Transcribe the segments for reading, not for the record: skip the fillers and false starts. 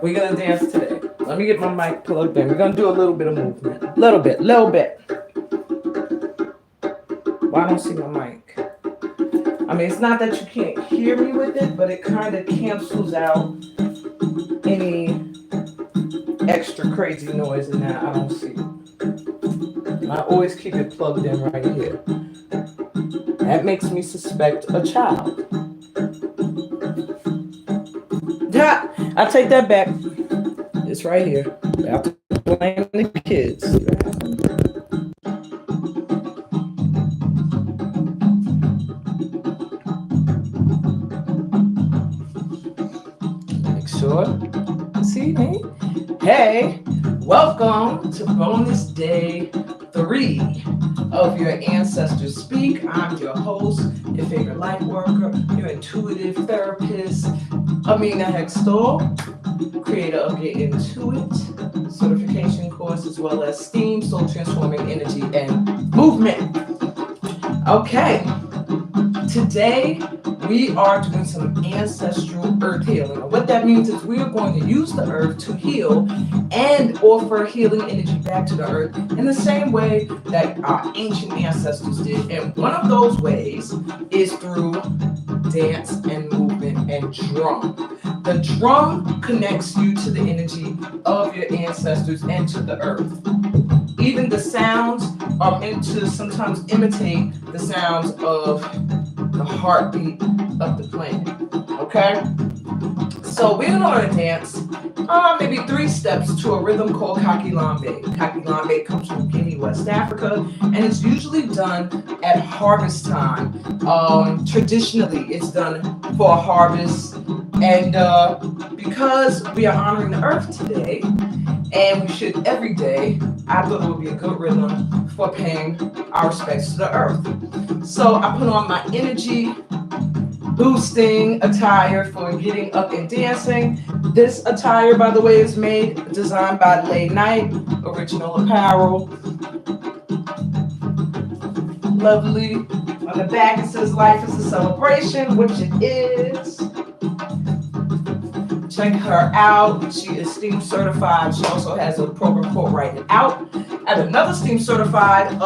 We're going to dance today. Let me get my mic plugged in. We're going to do a little bit of movement. Little bit. Well, I don't see my mic. I mean, it's not that you can't hear me with it, but it kind of cancels out any extra crazy noise in that. I don't see it. I always keep it plugged in right here. That makes me suspect a child. Yeah, I take that back. It's right here. I have to blame the kids. Make sure. See me? Hey, welcome to bonus day 3 of Your Ancestors Speak. I'm your host, your favorite light worker, your intuitive therapist, Amina Hextall, creator of Get Into It certification course, as well as STEAM, Soul Transforming Energy and Movement. Okay, today we are doing some ancestral earth healing. And what that means is we are going to use the earth to heal and offer healing energy back to the earth in the same way that our ancient ancestors did. And one of those ways is through dance and movement and drum. The drum connects you to the energy of your ancestors and to the earth. Even the sounds are meant to sometimes imitate the sounds of the heartbeat of the planet. Okay? So we're gonna learn to dance maybe 3 steps to a rhythm called kakilambe. Kakilambe comes from Guinea, West Africa, and it's usually done at harvest time. Traditionally, it's done for a harvest, and because we are honoring the earth today, and we should every day, I thought it would be a good rhythm for paying our respects to the earth. So I put on my energy boosting attire for getting up and dancing. This attire, by the way, is designed by DAY3, original apparel. Lovely. On the back it says life is a celebration, which it is. Check her out. She is STEAM certified. She also has a program called Write It Out. I have another STEAM certified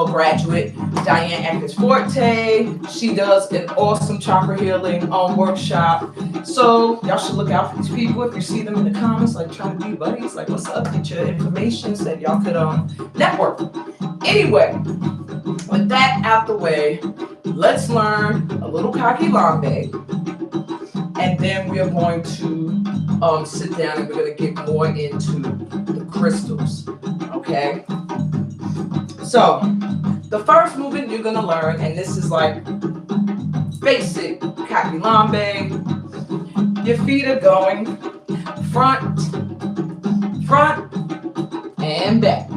graduate, Diane Atkins Forte. She does an awesome chakra healing workshop. So y'all should look out for these people. If you see them in the comments, like trying to be buddies, like what's up, get your information so that y'all could network. Anyway, with that out the way, let's learn a little kakilambe. And then we are going to sit down and we're going to get more into the crystals, okay? So, the first movement you're going to learn, and this is like basic kakilambe, your feet are going front, and back.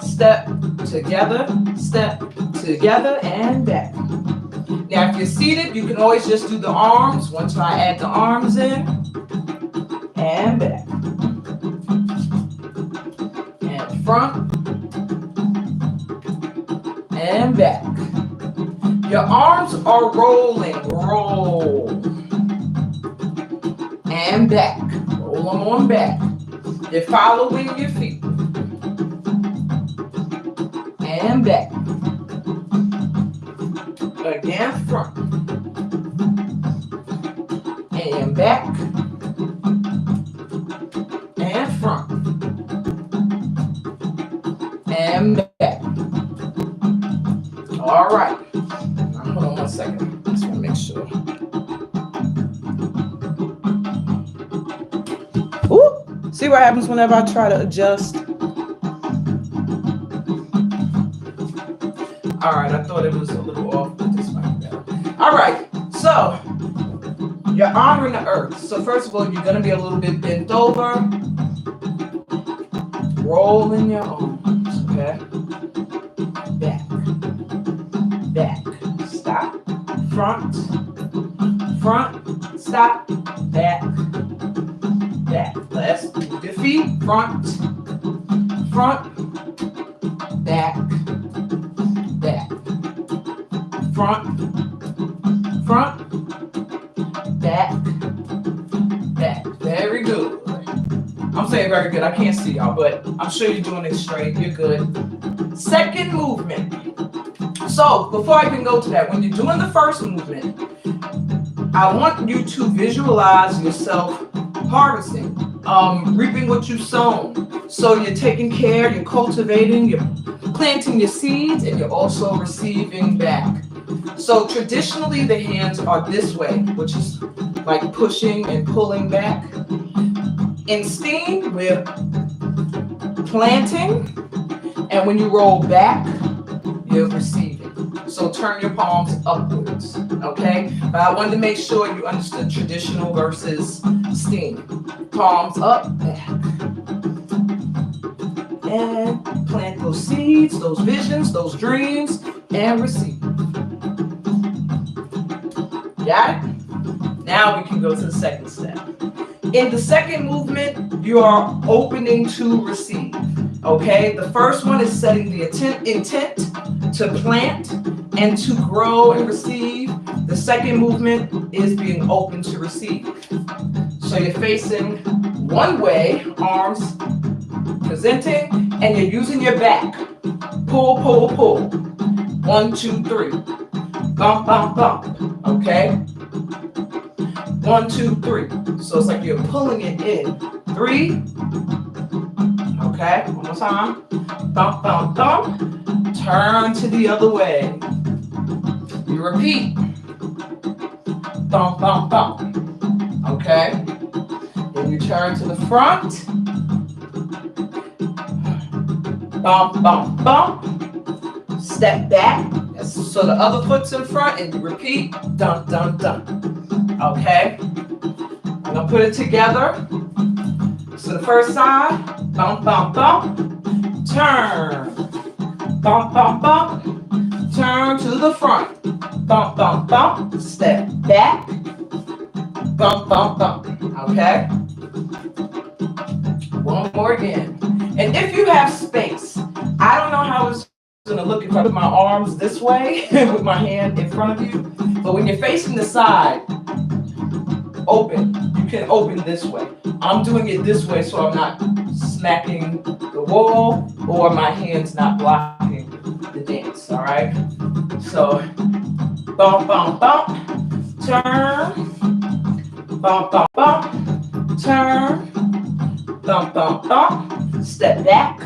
Step together, and back. Now, if you're seated, you can always just do the arms. Once I add the arms in, and back. And front, and back. Your arms are rolling. Roll. And back. Roll them on back. You're following your feet. And back. Again, front. And back. And front. And back. All right. Now, hold on 1 second. Just want to make sure. Ooh, see what happens whenever I try to adjust? All right, I thought it was a little off, but this might be better. All right, so you're honoring the earth. So first of all, you're going to be a little bit bent over. Rolling your arms, okay? Back, stop, front, stop, back. Let's move your feet, front, back, front, Okay, very good. I can't see y'all, but I'm sure you're doing it straight. You're good. Second movement. So before I even go to that, when you're doing the first movement, I want you to visualize yourself harvesting, reaping what you've sown. So you're taking care, you're cultivating, you're planting your seeds, and you're also receiving back. So traditionally, the hands are this way, which is like pushing and pulling back. In steam, we're planting, and when you roll back, you're receiving. So turn your palms upwards, okay? But I wanted to make sure you understood traditional versus steam. Palms up, back. And plant those seeds, those visions, those dreams, and receive. Got it? Now we can go to the second step. In the second movement, you are opening to receive, okay? The first one is setting the intent to plant and to grow and receive. The second movement is being open to receive. So you're facing one way, arms presenting, and you're using your back. Pull, pull, pull. 1, 2, 3. Bump, bump, bump. Okay? 1, 2, 3. So it's like you're pulling it in. 3. Okay, one more time. Bump, bump, bump. Turn to the other way. You repeat. Bump, bump, bump. Okay? Then you turn to the front. Bump, bump, bump. Step back. So the other foot's in front and you repeat. Dun, dun, dun. Okay? I'm going to put it together. So the first side. Bump, bump, bump. Turn. Bump, bump, bump. Turn to the front. Bump, bump, bump. Step back. Bump, bump, bump. Okay? One more again. And if you have space, I don't know how it's going to look if I put my arms this way with my hand in front of you. But when you're facing the side, open. You can open this way. I'm doing it this way so I'm not smacking the wall or my hands not blocking the dance. All right? So, bump, bump, bump. Turn. Bump, bump, bump. Turn. Bump, bump, bump. Step back.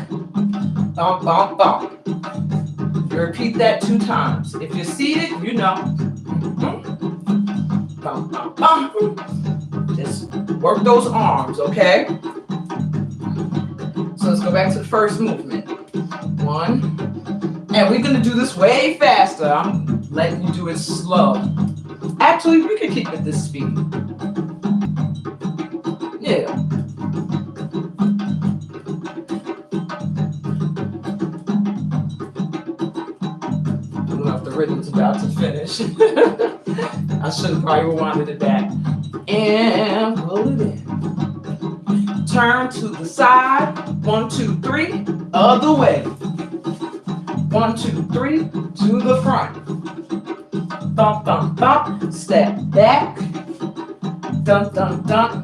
Bump, bump, bump. You repeat that 2 times. If you're seated, you know. Bump, bump, bump. Just work those arms, okay? So let's go back to the first movement. 1. And we're going to do this way faster. I'm letting you do it slow. Actually, we can keep it this speed. Yeah. I don't know if the rhythm's about to finish. I should have probably rewinded it back. And pull it in. Turn to the side. 1, 2, 3. Other way. 1, 2, 3. To the front. Bump, bump, bump. Step back. Dun, dun, dun.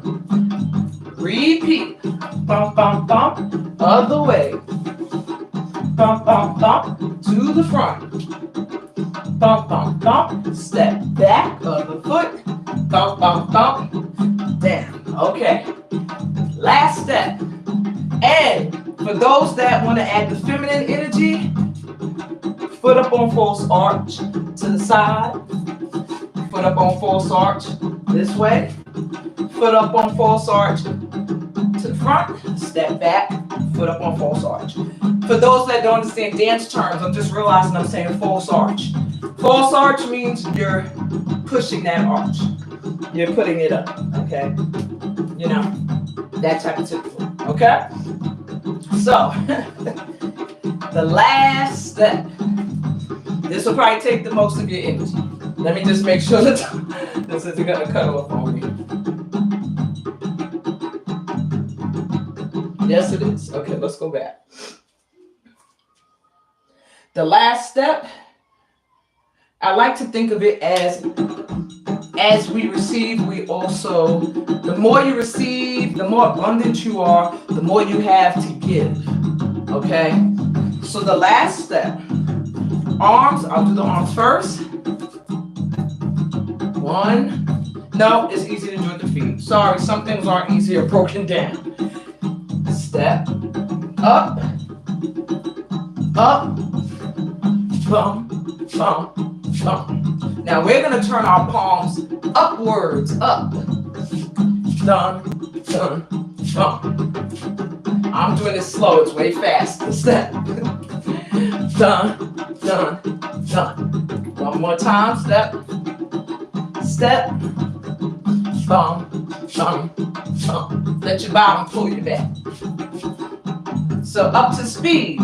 Repeat. Bump, bump, bump. Other way. Bump, bump, bump. To the front. Bump, bump, bump. Step back. Other foot. Bump, bump, bump. Down. Okay. Last step. And for those that want to add the feminine energy, foot up on false arch to the side. Foot up on false arch this way. Foot up on false arch to the front. Step back. Foot up on false arch. For those that don't understand dance terms, I'm just realizing I'm saying false arch. False arch means you're pushing that arch. You're putting it up, okay? You know, that type of typical, okay? So, the last step. This will probably take the most of your energy. Let me just make sure that this isn't going to cut off on me. Yes, it is. Okay, let's go back. The last step, I like to think of it as as we receive, we also, the more you receive, the more abundant you are, the more you have to give. Okay? So the last step, arms, I'll do the arms first. One. No, it's easy to do with the feet. Sorry, some things aren't easier broken down. Step, up, up, bum, bum, bum. Now we're going to turn our palms upwards, up. Dun, dun, dun. I'm doing it slow, it's way faster. Step, dun, dun, dun. One more time, step, step, bum, bum, bum. Let your bottom pull you back. So up to speed,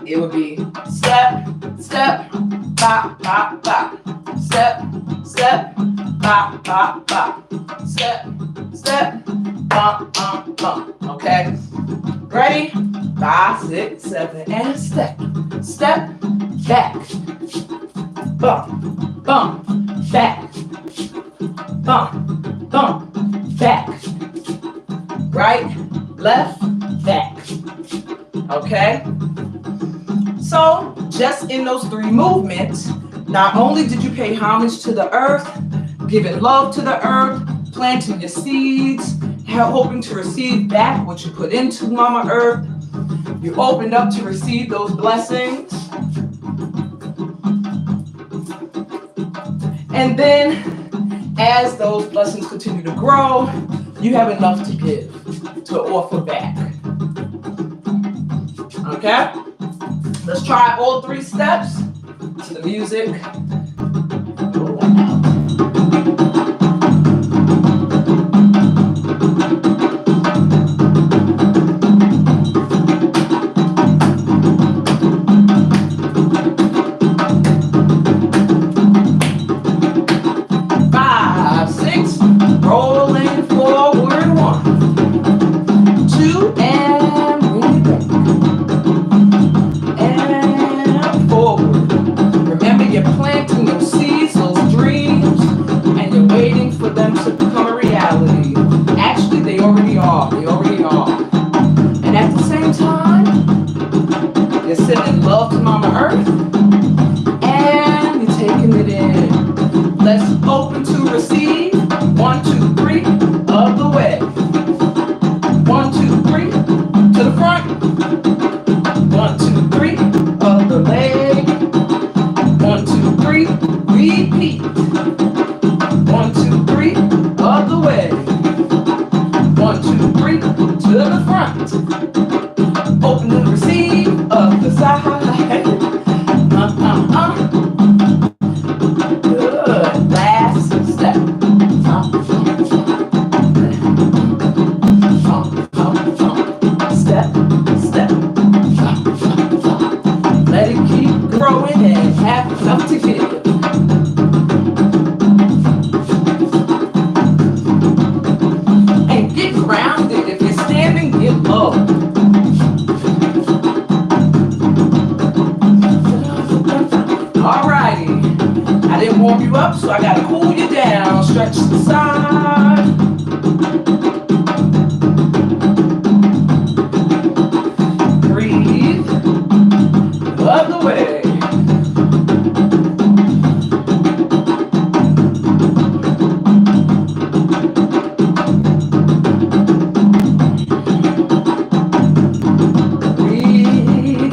it would be step, step, bop, bop, bop. Step, step, bop, bop, bop. Step, step, bump, bump, bump. Okay? Ready? 5, 6, 7, and step. Step, back. Bump, bump, back. Bump, bump, back. Right, left, back. Okay? So, just in those 3 movements, not only did you pay homage to the earth, giving love to the earth, planting your seeds, hoping to receive back what you put into Mama Earth, you opened up to receive those blessings. And then, as those blessings continue to grow, you have enough to give, to offer back. Okay? Let's try all 3 steps to the music. So I gotta cool you down, stretch the side. Breathe, other way. Breathe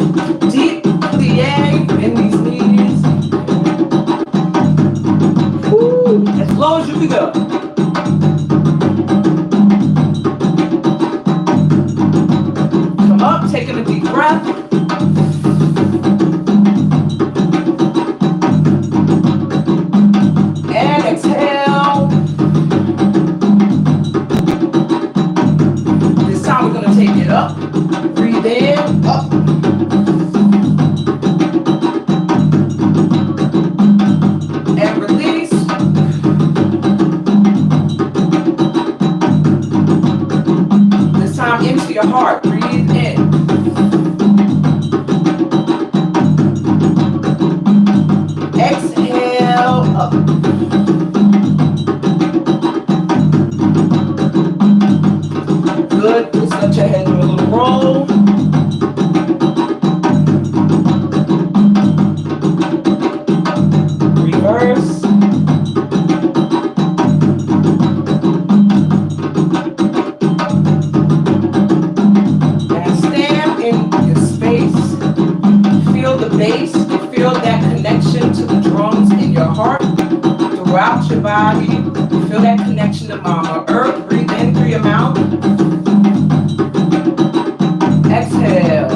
deeply in these knees. As low as you can go. Come up, taking a deep breath. Feel that connection to the drums in your heart, throughout your body. Feel that connection to Mama Earth. Breathe in through your mouth. Exhale.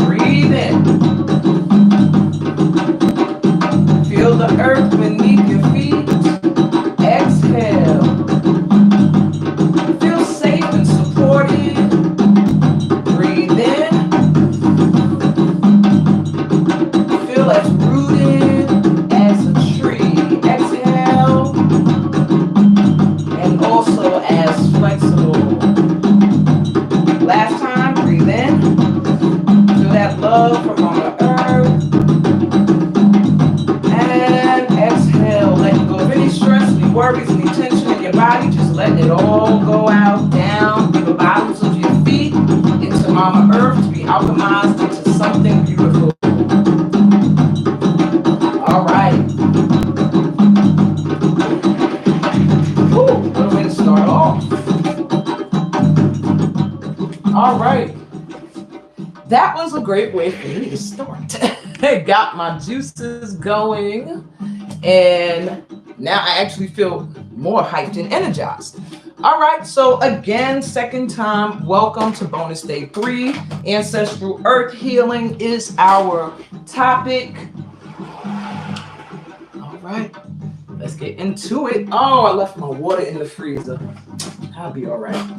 Breathe in. Feel the earth beneath your feet. Exhale. Feel safe and supported. Breathe in. Feel as rooted as a tree. Exhale. And also as flexible. Last time, breathe in. Feel that love from Mama Earth. And exhale. Letting go of any stress, any worries, any tension in your body. Just letting it all go out, down through the bottoms of your feet into Mama Earth to be alchemized into something beautiful. All right. Woo, what a way to start off. All right. That was a great way for me to start. It got my juices going, and now I actually feel more hyped and energized. All right, so again, second time, welcome to bonus day 3. Ancestral earth healing is our topic. All right, let's get into it. Oh, I left my water in the freezer. I'll be all right.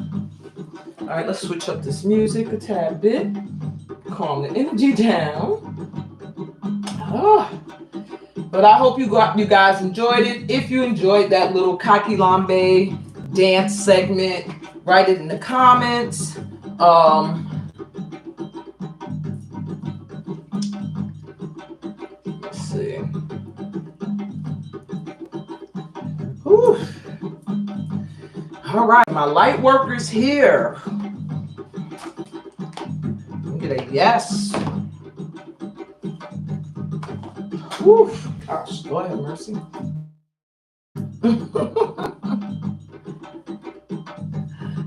All right, let's switch up this music a tad bit. Calm the energy down. Oh. But I hope you guys enjoyed it. If you enjoyed that little kakilambe dance segment, write it in the comments. Let's see. Whew. All right, my light workers here. Get a yes. Whew. Gosh, go ahead, Mercy.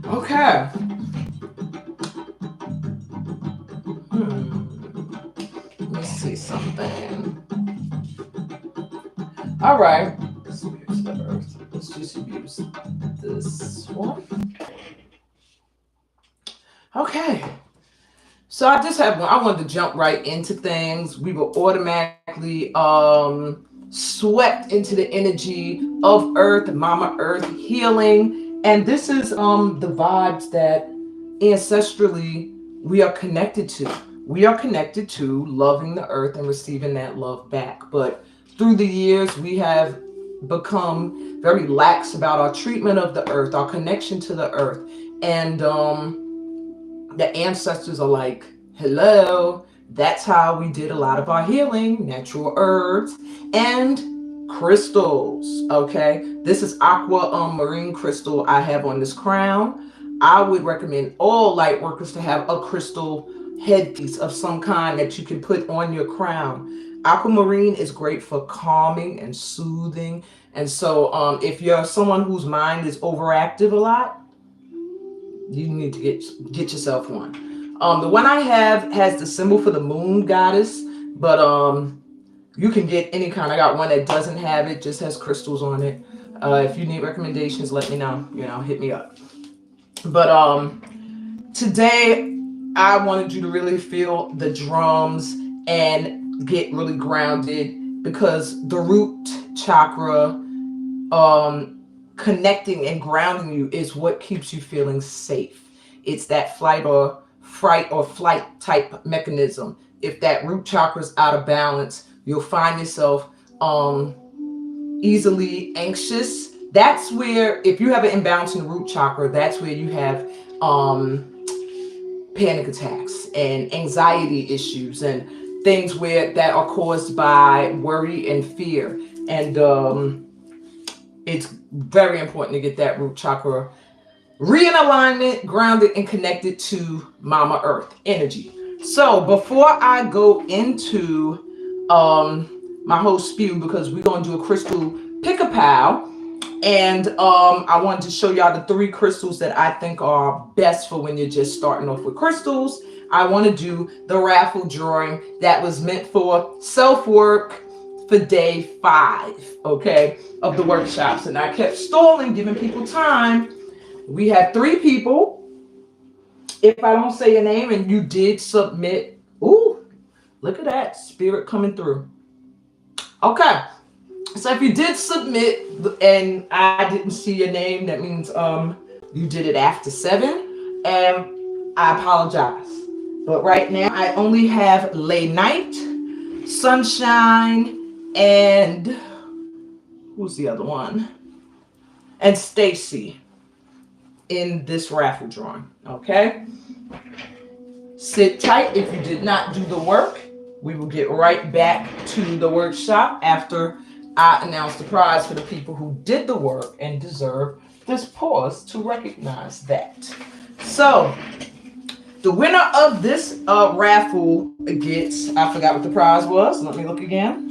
Okay. Let me see something. All right. Let's use the earth. Let's just use this one. Okay. So I wanted to jump right into things. We were automatically swept into the energy of Earth, Mama Earth healing. And this is the vibes that ancestrally we are connected to. We are connected to loving the earth and receiving that love back. But through the years, we have become very lax about our treatment of the earth, our connection to the earth. And the ancestors are like, hello, that's how we did a lot of our healing, natural herbs and crystals. Okay, this is aquamarine crystal I have on this crown. I would recommend all light workers to have a crystal headpiece of some kind that you can put on your crown. Aquamarine is great for calming and soothing. And so if you're someone whose mind is overactive a lot, you need to get yourself one. The one I have has the symbol for the moon goddess, but you can get any kind. I got one that doesn't have it, just has crystals on it. If you need recommendations, let me know. Hit me up. But today I wanted you to really feel the drums and get really grounded, because the root chakra, connecting and grounding you is what keeps you feeling safe. It's that fright or flight type mechanism. If that root chakra is out of balance, you'll find yourself easily anxious. That's where, if you have an imbalance in the root chakra, that's where you have panic attacks and anxiety issues and things that are caused by worry and fear. And it's very important to get that root chakra in alignment, grounded, and connected to Mama Earth energy. So before I go into my whole spew, because we're going to do a crystal pick-a-pal, And I wanted to show y'all the 3 crystals that I think are best for when you're just starting off with crystals. I want to do the raffle drawing that was meant for self-work for day 5, okay, of the workshops. And I kept stalling, giving people time. We have 3 people. If I don't say your name and you did submit, ooh, look at that spirit coming through. Okay. So if you did submit and I didn't see your name, that means you did it after 7, and I apologize. But right now I only have Lay Night, Sunshine, and who's the other one? And Stacy in this raffle drawing. Okay. Sit tight. If you did not do the work, we will get right back to the workshop after I announce the prize for the people who did the work and deserve this pause to recognize that. So the winner of this raffle gets, I forgot what the prize was. Let me look again.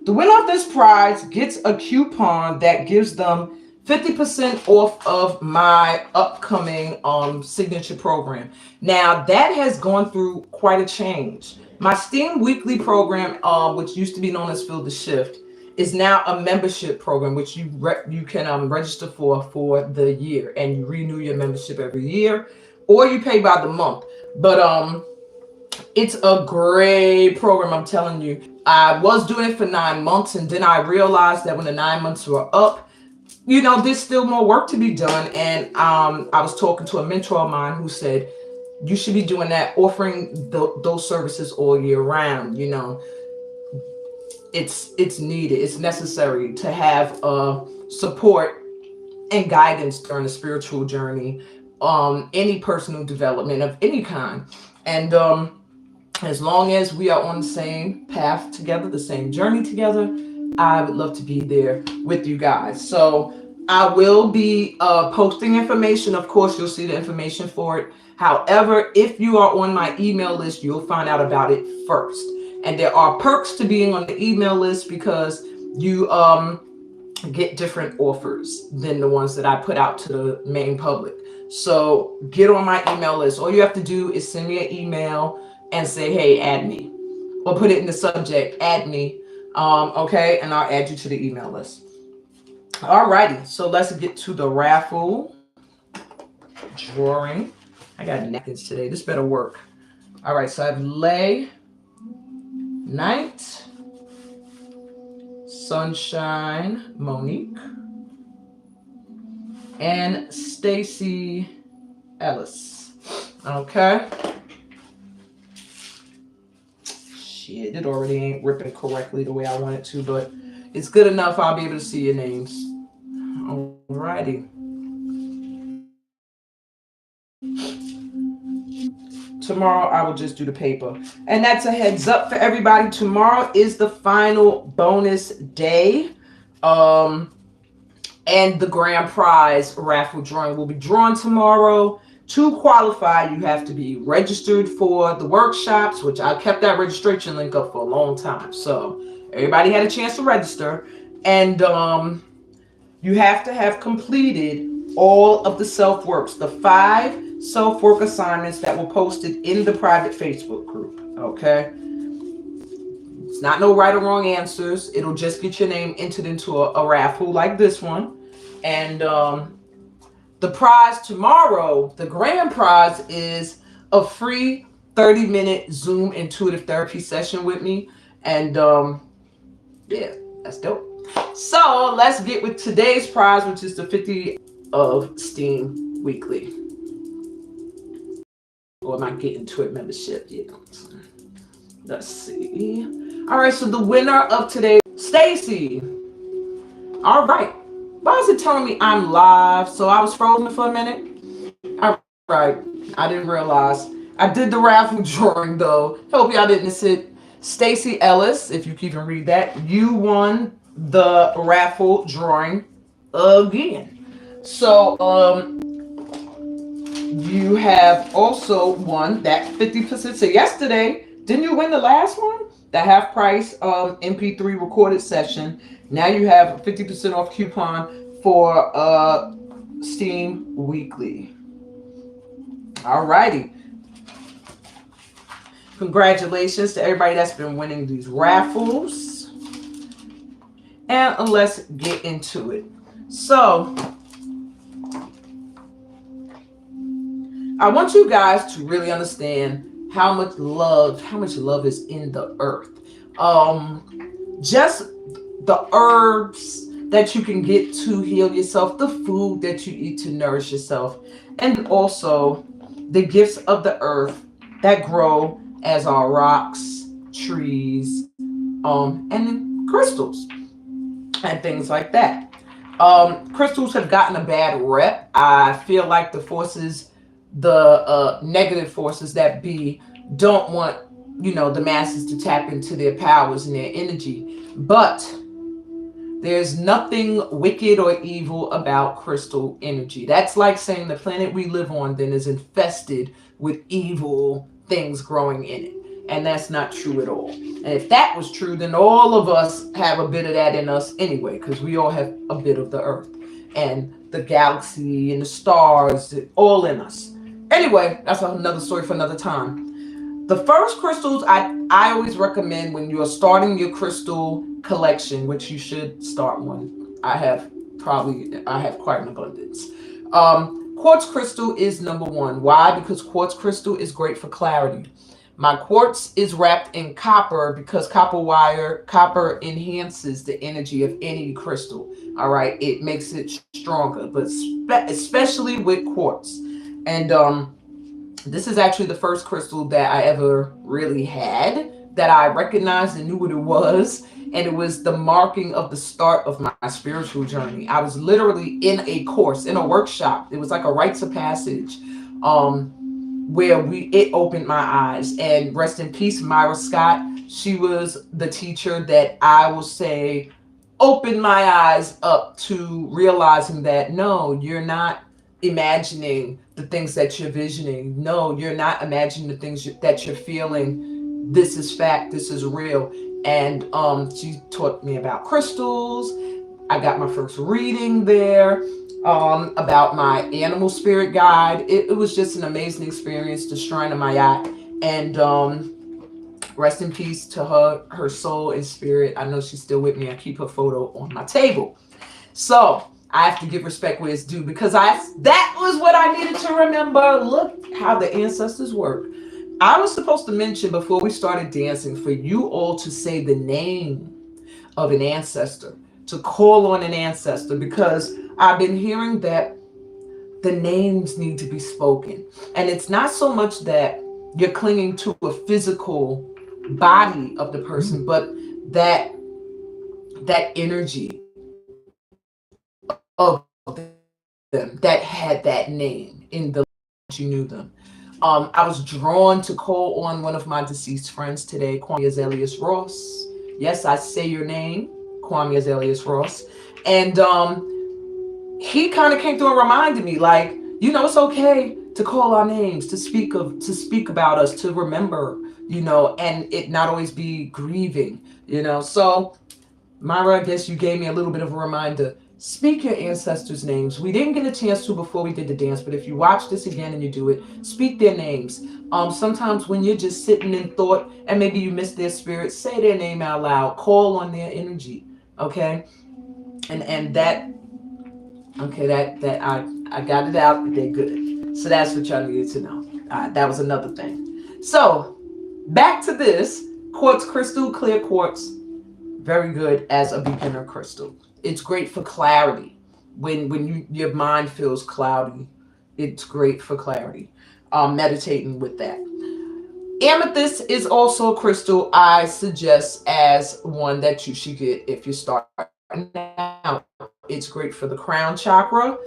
The winner of this prize gets a coupon that gives them 50% off of my upcoming signature program. Now that has gone through quite a change. My STEAM weekly program, which used to be known as Fill the Shift, is now a membership program, which you can register for the year, and you renew your membership every year, or you pay by the month. But it's a great program, I'm telling you. I was doing it for 9 months, and then I realized that when the 9 months were up, you know, there's still more work to be done. And I was talking to a mentor of mine who said, you should be doing that, offering those services all year round. You know, it's needed, it's necessary to have support and guidance during a spiritual journey, any personal development of any kind. And as long as we are on the same path together, the same journey together, I would love to be there with you guys. So I will be posting information. Of course, you'll see the information for it. However, if you are on my email list, you'll find out about it first. And there are perks to being on the email list because you get different offers than the ones that I put out to the main public. So get on my email list. All you have to do is send me an email and say, hey, add me, or put it in the subject, add me. Okay, and I'll add you to the email list. All righty, so let's get to the raffle drawing. I got napkins today. This better work. All right, so I have Lay Night, Sunshine, Monique, and Stacy Ellis. Okay. Shit, it already ain't ripping correctly the way I want it to, but it's good enough. I'll be able to see your names. Alrighty. Tomorrow I will just do the paper. And that's a heads up for everybody. Tomorrow is the final bonus day. And the grand prize raffle drawing will be drawn tomorrow. To qualify, you have to be registered for the workshops, which I kept that registration link up for a long time. So everybody had a chance to register. And you have to have completed all of the self-works, the 5 self-work assignments that were posted in the private Facebook group. Okay. It's not no right or wrong answers. It'll just get your name entered into a raffle like this one. And the prize tomorrow, the grand prize, is a free 30-minute Zoom intuitive therapy session with me. And yeah, that's dope. So let's get with today's prize, which is the 50 of STEAM Weekly. Or am I getting to it membership? Yeah. Let's see. All right, so the winner of today, Stacy. All right. Why is it telling me I'm live? So I was frozen for a minute. All right. I didn't realize. I did the raffle drawing though. Hope y'all didn't miss it. Stacy Ellis, if you can even read that, you won the raffle drawing again. So you have also won that 50%. So yesterday, didn't you win the last one? the half price MP3 recorded session. Now you have a 50% off coupon for Steam Weekly. Alrighty. Congratulations to everybody that's been winning these raffles. And let's get into it. So, I want you guys to really understand how much love is in the earth. Just the herbs that you can get to heal yourself, the food that you eat to nourish yourself, and also the gifts of the earth that grow as our rocks, trees, and crystals and things like that. Crystals have gotten a bad rep. I feel like the forces, the negative forces that be, don't want, the masses to tap into their powers and their energy. But there's nothing wicked or evil about crystal energy. That's like saying the planet we live on then is infested with evil things growing in it. And that's not true at all. And if that was true, then all of us have a bit of that in us anyway, because we all have a bit of the earth and the galaxy and the stars, all in us. Anyway, that's another story for another time. The first crystals I always recommend when you're starting your crystal collection, which you should start one. I have quite an abundance. Quartz crystal is number one. Why? Because quartz crystal is great for clarity. My quartz is wrapped in copper because copper enhances the energy of any crystal. All right, it makes it stronger, but especially with quartz. And this is actually the first crystal that I ever really had that I recognized and knew what it was. And it was the marking of the start of my spiritual journey. I was literally in a course, in a workshop. It was like a rites of passage. Where it opened my eyes. And rest in peace, Myra Scott. She was the teacher that I will say opened my eyes up to realizing that no, you're not imagining the things that you're visioning. No, you're not imagining the things that you're feeling. This is fact. This is real. And she taught me about crystals. I got my first reading there. About my animal spirit guide. It was just an amazing experience, the Shrine of Mayat. And rest in peace to her soul and spirit. I know she's still with me. I keep her photo on my table. So I have to give respect where it's due because that was what I needed to remember. Look how the ancestors work. I was supposed to mention before we started dancing for you all to say the name of an ancestor, to call on an ancestor, because I've been hearing that the names need to be spoken. And it's not so much that you're clinging to a physical body of the person, but that energy of them that had that name in the you knew them. I was drawn to call on one of my deceased friends today, Kwame Azaleus Ross. Yes, I say your name, Kwame Azaleus Ross. And he kind of came through and reminded me, like, it's okay to call our names, to speak about us, to remember, and it not always be grieving, So, Myra, I guess you gave me a little bit of a reminder. Speak your ancestors' names. We didn't get a chance to before we did the dance, but if you watch this again and you do it, speak their names. Sometimes when you're just sitting in thought and maybe you miss their spirit, say their name out loud. Call on their energy. Okay, and that. Okay, that I got it out. They're good. So that's what y'all needed to know. That was another thing. So back to this quartz crystal, clear quartz. Very good as a beginner crystal. It's great for clarity. When your mind feels cloudy, it's great for clarity. Meditating with that. Amethyst is also a crystal I suggest as one that you should get if you start now. It's great for the crown chakra.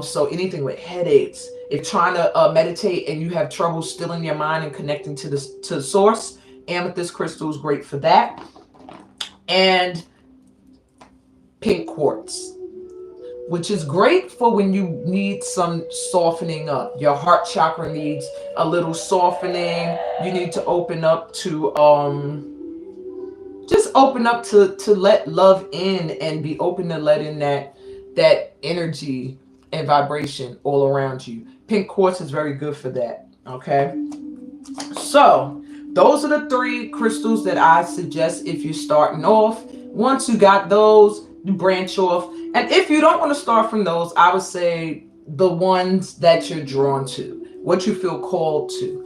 So anything with headaches, if trying to meditate and you have trouble stilling your mind and connecting to the source, amethyst crystal is great for that. And pink quartz, which is great for when you need some softening up. Your heart chakra needs a little softening. You need to open up to just open up to let love in and be open to letting that energy and vibration all around you. Pink quartz is very good for that. Okay. So those are the 3 crystals that I suggest if you're starting off. Once you got those, you branch off. And if you don't want to start from those, I would say the ones that you're drawn to, what you feel called to.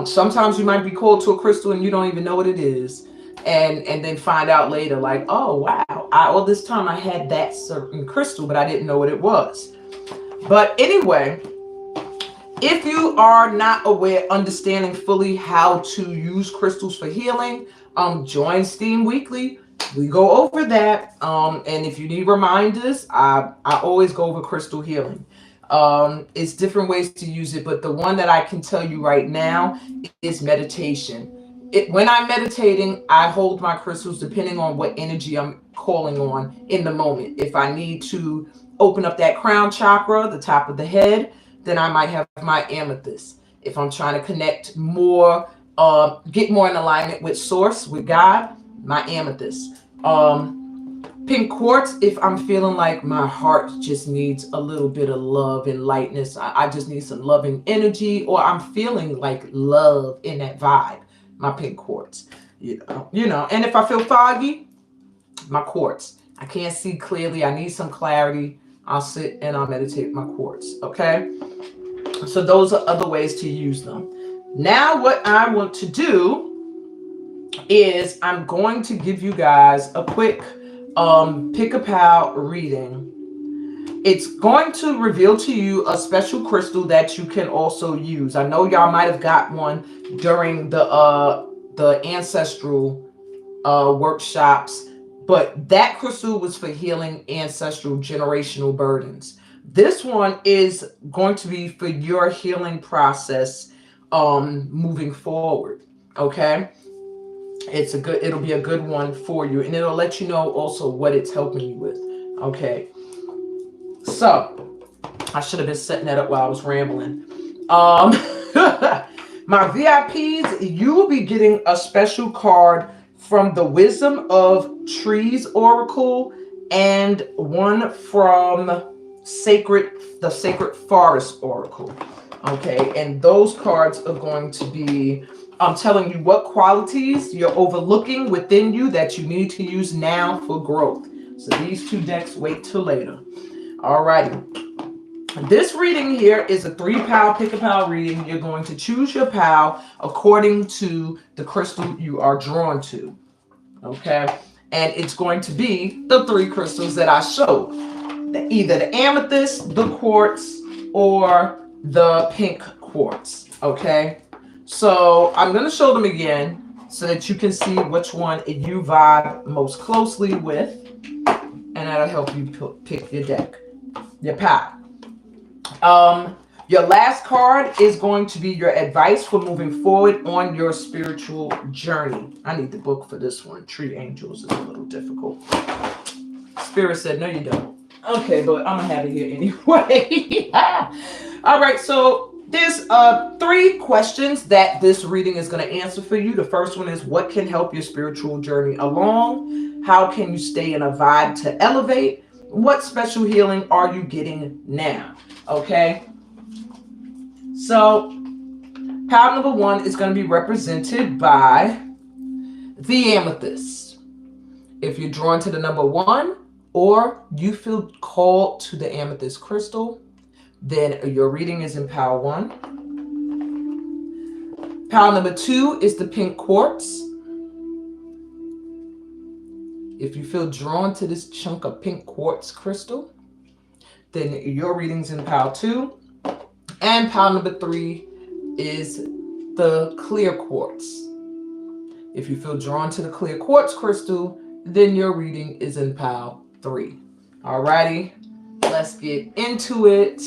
Sometimes you might be called to a crystal and you don't even know what it is. And then find out later, like, oh, wow, all this time I had that certain crystal, but I didn't know what it was. But anyway, if you are not aware, understanding fully how to use crystals for healing, join Steam Weekly. We go over that. And if you need reminders, I always go over crystal healing. It's different ways to use it, but the one that I can tell you right now is meditation. When I'm meditating, I hold my crystals depending on what energy I'm calling on in the moment. If I need to open up that crown chakra, the top of the head, then I might have my amethyst. If I'm trying to connect more, get more in alignment with source, with God, my amethyst. Pink quartz, if I'm feeling like my heart just needs a little bit of love and lightness, I just need some loving energy, or I'm feeling like love in that vibe, my pink quartz. You know. And if I feel foggy, my quartz. I can't see clearly, I need some clarity, I'll sit and I'll meditate my quartz. Okay. So those are other ways to use them. Now what I want to do is I'm going to give you guys a quick pick a pal reading. It's going to reveal to you a special crystal that you can also use. I know y'all might have got one during the ancestral workshops, but that crystal was for healing ancestral generational burdens. This one is going to be for your healing process moving forward. Okay. It'll be a good one for you, and it'll let you know also what it's helping you with. Okay. So I should have been setting that up while I was rambling. My VIPs, you will be getting a special card from the Wisdom of Trees Oracle and one from the Sacred Forest Oracle. Okay, and those cards are going to be telling you what qualities you're overlooking within you that you need to use now for growth. So these 2 decks wait till later. Alrighty. This reading here is a 3-pal pick-a-pal reading. You're going to choose your pal according to the crystal you are drawn to. Okay, and it's going to be the 3 crystals that I showed. Either the amethyst, the quartz, or the pink quartz. Okay, so I'm going to show them again so that you can see which one you vibe most closely with, and that'll help you pick your deck, your pal. Your last card is going to be your advice for moving forward on your spiritual journey. I need the book for this one. Tree Angels is a little difficult. Spirit said, no, you don't. Okay, but I'm going to have it here anyway. All right, so there's 3 questions that this reading is going to answer for you. The first one is, what can help your spiritual journey along? How can you stay in a vibe to elevate? What special healing are you getting now? Okay. So, pile number 1 is going to be represented by the amethyst. If you're drawn to the number 1 or you feel called to the amethyst crystal, then your reading is in pile 1. Pile number 2 is the pink quartz. If you feel drawn to this chunk of pink quartz crystal, then your reading's in pile 2. And pile number 3 is the clear quartz. If you feel drawn to the clear quartz crystal, then your reading is in pile 3. Alrighty, let's get into it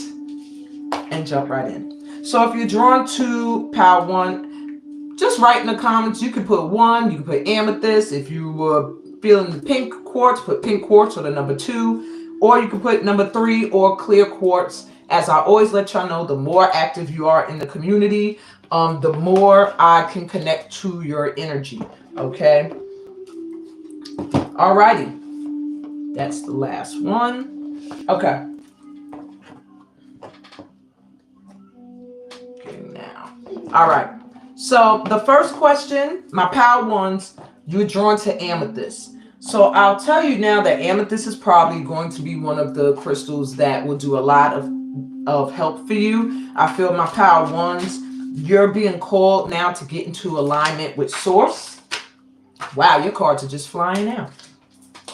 and jump right in. So if you're drawn to pile 1, just write in the comments. You could put 1, you can put amethyst. If you were feeling the pink quartz, put pink quartz or the number 2, or you can put number 3 or clear quartz. As I always let y'all know, the more active you are in the community, the more I can connect to your energy. Okay. Alrighty. That's the last one. Okay. Okay, now. All right. So the first question, my power ones, you're drawn to amethyst. So I'll tell you now that amethyst is probably going to be one of the crystals that will do a lot of help for you. I feel my power ones, you're being called now to get into alignment with source. Wow, your cards are just flying out.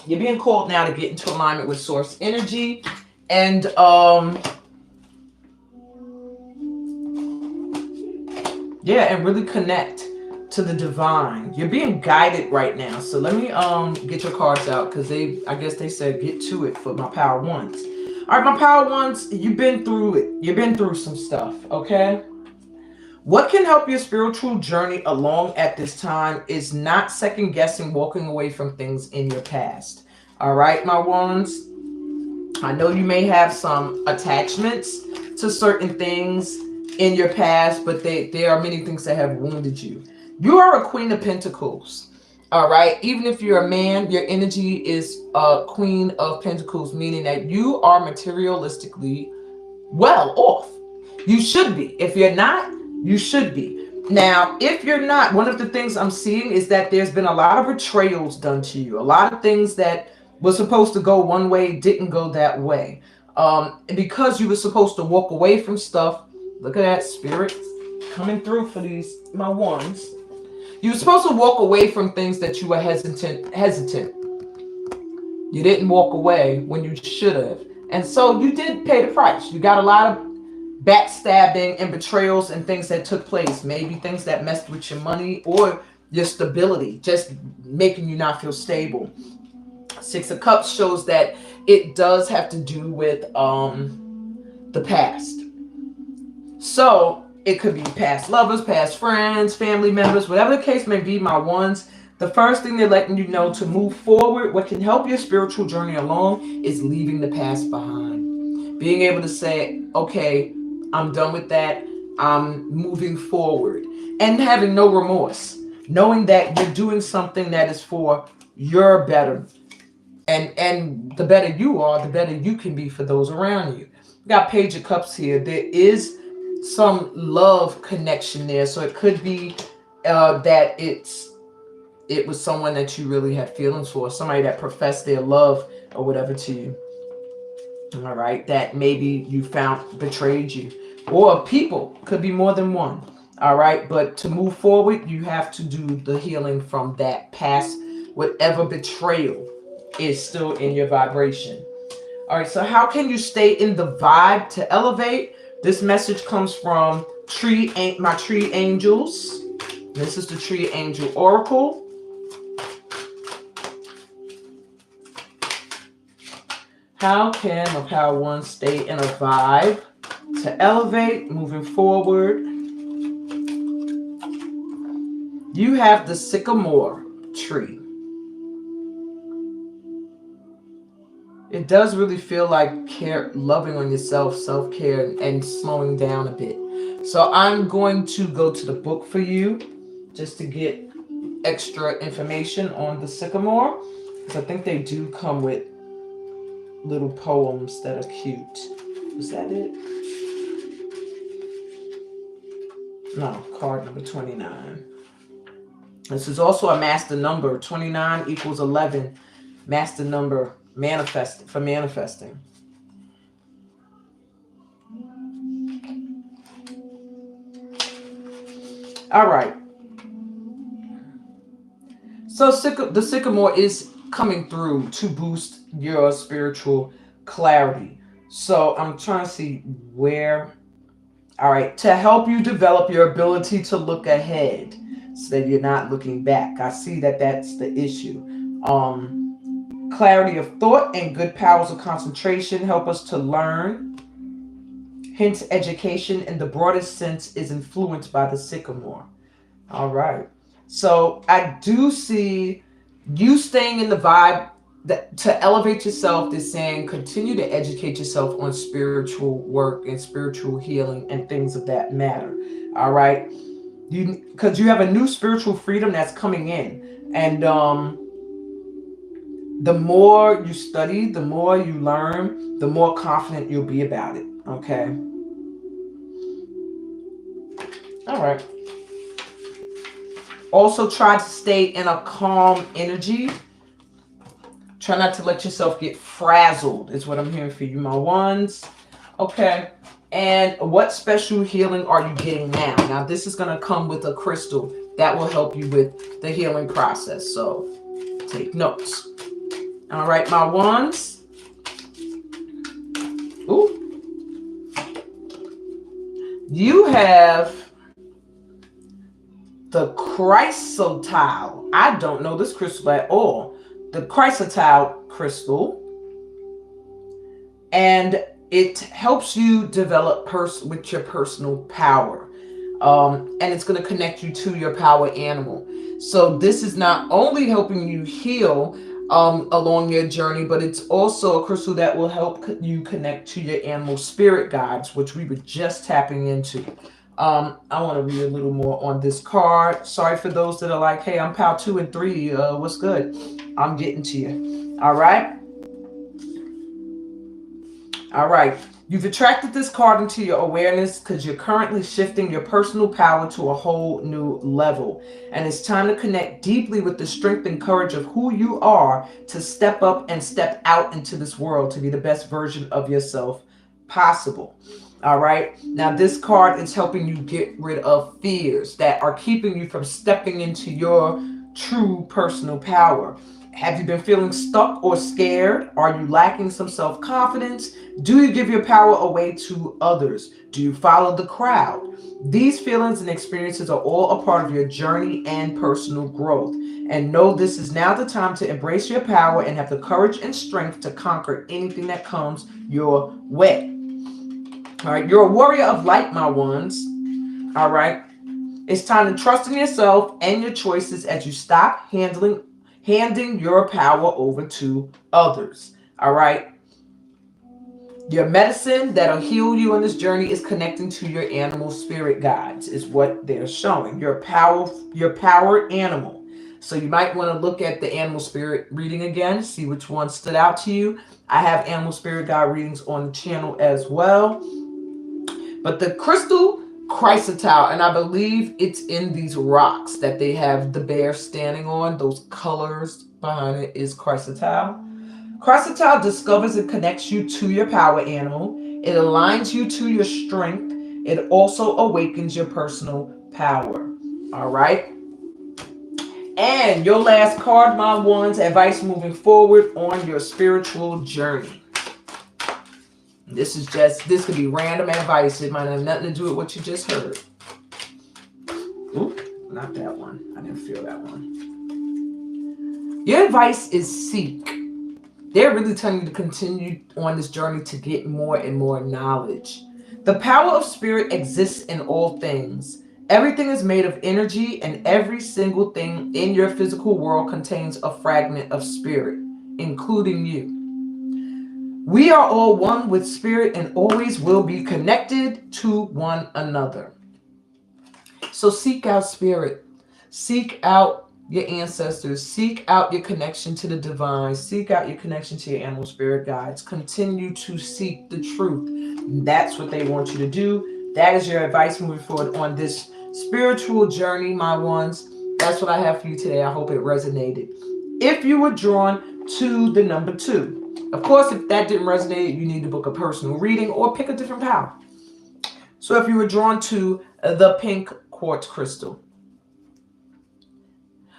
You're being called now to get into alignment with source energy. And yeah, and really connect to the divine. You're being guided right now. So let me get your cards out, because I guess they said get to it for my power ones. All right, my power ones, you've been through it. You've been through some stuff, okay? What can help your spiritual journey along at this time is not second guessing walking away from things in your past. All right, my ones, I know you may have some attachments to certain things in your past, but there are many things that have wounded you. You are a Queen of Pentacles. All right. Even if you're a man, your energy is a Queen of Pentacles, meaning that you are materialistically well off. You should be. If you're not, you should be. Now, if you're not, one of the things I'm seeing is that there's been a lot of betrayals done to you. A lot of things that were supposed to go one way didn't go that way. Because you were supposed to walk away from stuff. Look at that, spirit coming through for these, my ones. You were supposed to walk away from things that you were hesitant. You didn't walk away when you should have. And so you did pay the price. You got a lot of backstabbing and betrayals and things that took place. Maybe things that messed with your money or your stability, just making you not feel stable. Six of Cups shows that it does have to do with the past. So it could be past lovers, past friends, family members, whatever the case may be, my ones. The first thing they're letting you know to move forward, what can help your spiritual journey along, is leaving the past behind. Being able to say, okay, I'm done with that. I'm moving forward. And having no remorse. Knowing that you're doing something that is for your better. And the better you are, the better you can be for those around you. Got Page of Cups here. There is some love connection there. So it could be that it was someone that you really had feelings for. Somebody that professed their love or whatever to you. All right. That maybe you found betrayed you. Or people. Could be more than one. All right. But to move forward, you have to do the healing from that past. Whatever betrayal is still in your vibration. All right. So how can you stay in the vibe to elevate? This message comes from my tree angels. This is the Tree Angel Oracle. How can a power one stay in a vibe to elevate, moving forward? You have the sycamore tree. It does really feel like loving on yourself, self-care, and slowing down a bit. So I'm going to go to the book for you just to get extra information on the sycamore, because I think they do come with little poems that are cute. Is that it? No, card number 29. This is also a master number. 29 equals 11. Master number manifesting. All right. So the sycamore is coming through to boost your spiritual clarity. So I'm trying to see where. All right. To help you develop your ability to look ahead so that you're not looking back. I see that that's the issue. Clarity of thought and good powers of concentration help us to learn. Hence, education in the broadest sense is influenced by the sycamore. All right. So I do see you staying in the vibe that to elevate yourself. They're saying continue to educate yourself on spiritual work and spiritual healing and things of that matter. All right. Because you have a new spiritual freedom that's coming in. And The more you study, the more you learn, the more confident you'll be about it. Okay. All right. Also, try to stay in a calm energy. Try not to let yourself get frazzled, is what I'm hearing for you, my ones. Okay. And what special healing are you getting now? Now, this is going to come with a crystal that will help you with the healing process. So, take notes. All right, my ones. Ooh. You have the chrysotile. I don't know this crystal at all. The chrysotile crystal. And it helps you develop with your personal power. And it's going to connect you to your power animal. So this is not only helping you heal along your journey, but it's also a crystal that will help you connect to your animal spirit guides, which we were just tapping into. I want to read a little more on this card. Sorry for those that are like, hey, I'm PAL 2 and 3. What's good? I'm getting to you. All right. All right. You've attracted this card into your awareness because you're currently shifting your personal power to a whole new level. And it's time to connect deeply with the strength and courage of who you are to step up and step out into this world to be the best version of yourself possible. All right. Now, this card is helping you get rid of fears that are keeping you from stepping into your true personal power. Have you been feeling stuck or scared? Are you lacking some self-confidence? Do you give your power away to others? Do you follow the crowd? These feelings and experiences are all a part of your journey and personal growth. And know this is now the time to embrace your power and have the courage and strength to conquer anything that comes your way. All right, you're a warrior of light, my ones. All right. It's time to trust in yourself and your choices as you stop handing your power over to others. All right. Your medicine that'll heal you on this journey is connecting to your animal spirit guides, is what they're showing. Your power animal. So you might want to look at the animal spirit reading again, see which one stood out to you. I have animal spirit guide readings on the channel as well. But the crystal chrysotile, and I believe it's in these rocks that they have the bear standing on, those colors behind it is chrysotile. Chrysotile discovers and connects you to your power animal. It aligns you to your strength. It also awakens your personal power. All right. And your last card, my ones, advice moving forward on your spiritual journey. This could be random advice. It might have nothing to do with what you just heard. Oop, not that one. I didn't feel that one. Your advice is seek. They're really telling you to continue on this journey to get more and more knowledge. The power of spirit exists in all things. Everything is made of energy, and every single thing in your physical world contains a fragment of spirit, including you. We are all one with spirit and always will be connected to one another. So seek out spirit. Seek out your ancestors. Seek out your connection to the divine. Seek out your connection to your animal spirit guides. Continue to seek the truth. That's what they want you to do. That is your advice moving forward on this spiritual journey, my ones. That's what I have for you today. I hope it resonated. If you were drawn to the number 2, of course, if that didn't resonate, you need to book a personal reading or pick a different pal. So if you were drawn to the pink quartz crystal,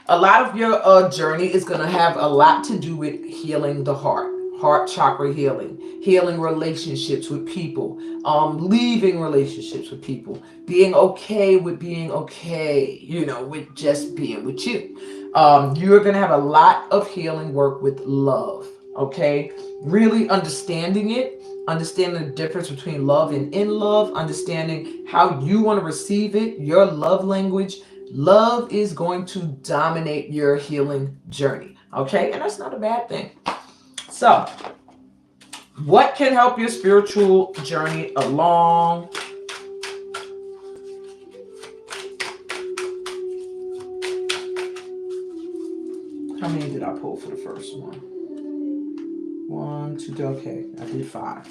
a lot of your journey is going to have a lot to do with healing the heart chakra healing relationships with people, leaving relationships with people, being okay with being okay, with just being with you. You're going to have a lot of healing work with love. Okay, really understanding the difference between love and in love, understanding how you want to receive it, your love language. Love is going to dominate your healing journey. Okay, and that's not a bad thing. So, what can help your spiritual journey along? How many did I pull for the first one? 1, 2, 3. Okay, I did 5.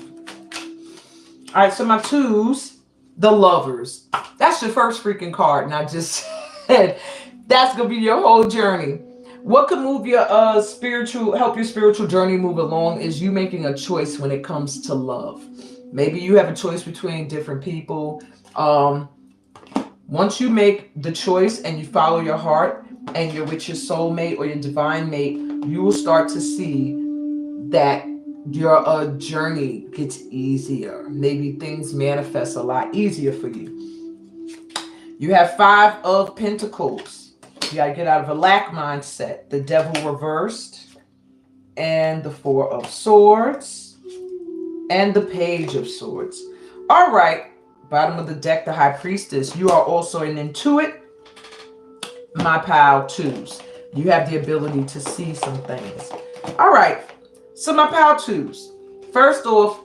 All right, so my 2s, the Lovers. That's your first freaking card, and I just said that's gonna be your whole journey. What could move your help your spiritual journey move along is you making a choice when it comes to love. Maybe you have a choice between different people. Once you make the choice and you follow your heart and you're with your soulmate or your divine mate, you will start to see that your journey gets easier. Maybe things manifest a lot easier for you. You have 5 of Pentacles. You got to get out of a lack mindset. The Devil reversed, and the 4 of Swords, and the Page of Swords. All right, bottom of the deck, the High Priestess. You are also an intuit, my pal 2s. You have the ability to see some things. All right, so my pal 2s. First off,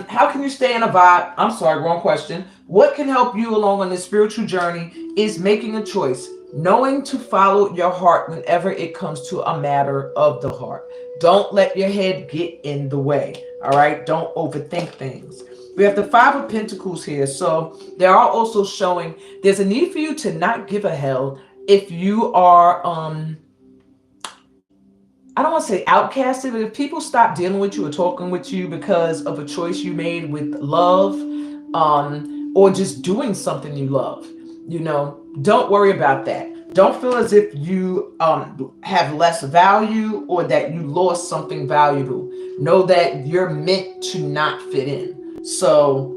how can you stay in a vibe? I'm sorry, wrong question. What can help you along on this spiritual journey is making a choice, knowing to follow your heart whenever it comes to a matter of the heart. Don't let your head get in the way. All right, don't overthink things. We have the 5 of Pentacles here, so they are also showing there's a need for you to not give a hell if you are I don't want to say outcasted, but if people stop dealing with you or talking with you because of a choice you made with love, or just doing something you love, don't worry about that. Don't feel as if you have less value or that you lost something valuable. Know that you're meant to not fit in. So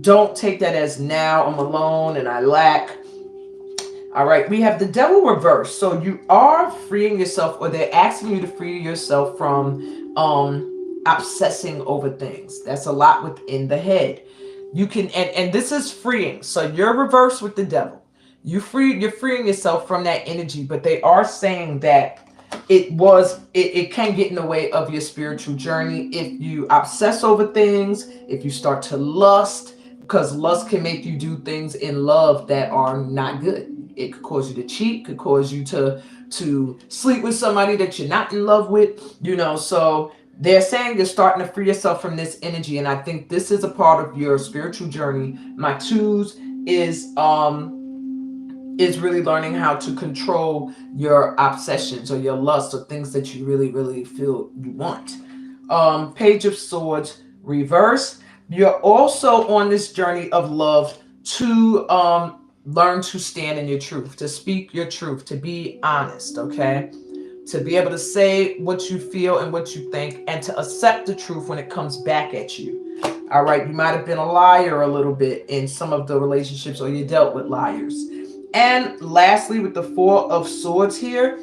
don't take that as now I'm alone and I lack. All right, we have the Devil reversed. So you are freeing yourself, or they're asking you to free yourself from obsessing over things. That's a lot within the head. You can, and this is freeing. So you're reversed with the Devil. You're freeing yourself from that energy, but they are saying that it can get in the way of your spiritual journey if you obsess over things, if you start to lust, because lust can make you do things in love that are not good. It could cause you to cheat, could cause you to sleep with somebody that you're not in love with, so they're saying you're starting to free yourself from this energy, and I think this is a part of your spiritual journey. My 2s is really learning how to control your obsessions or your lusts or things that you really, really feel you want. Page of Swords reverse. You're also on this journey of love to learn to stand in your truth, to speak your truth, to be honest, okay? To be able to say what you feel and what you think, and to accept the truth when it comes back at you. All right, you might have been a liar a little bit in some of the relationships, or you dealt with liars. And lastly, with the 4 of Swords here,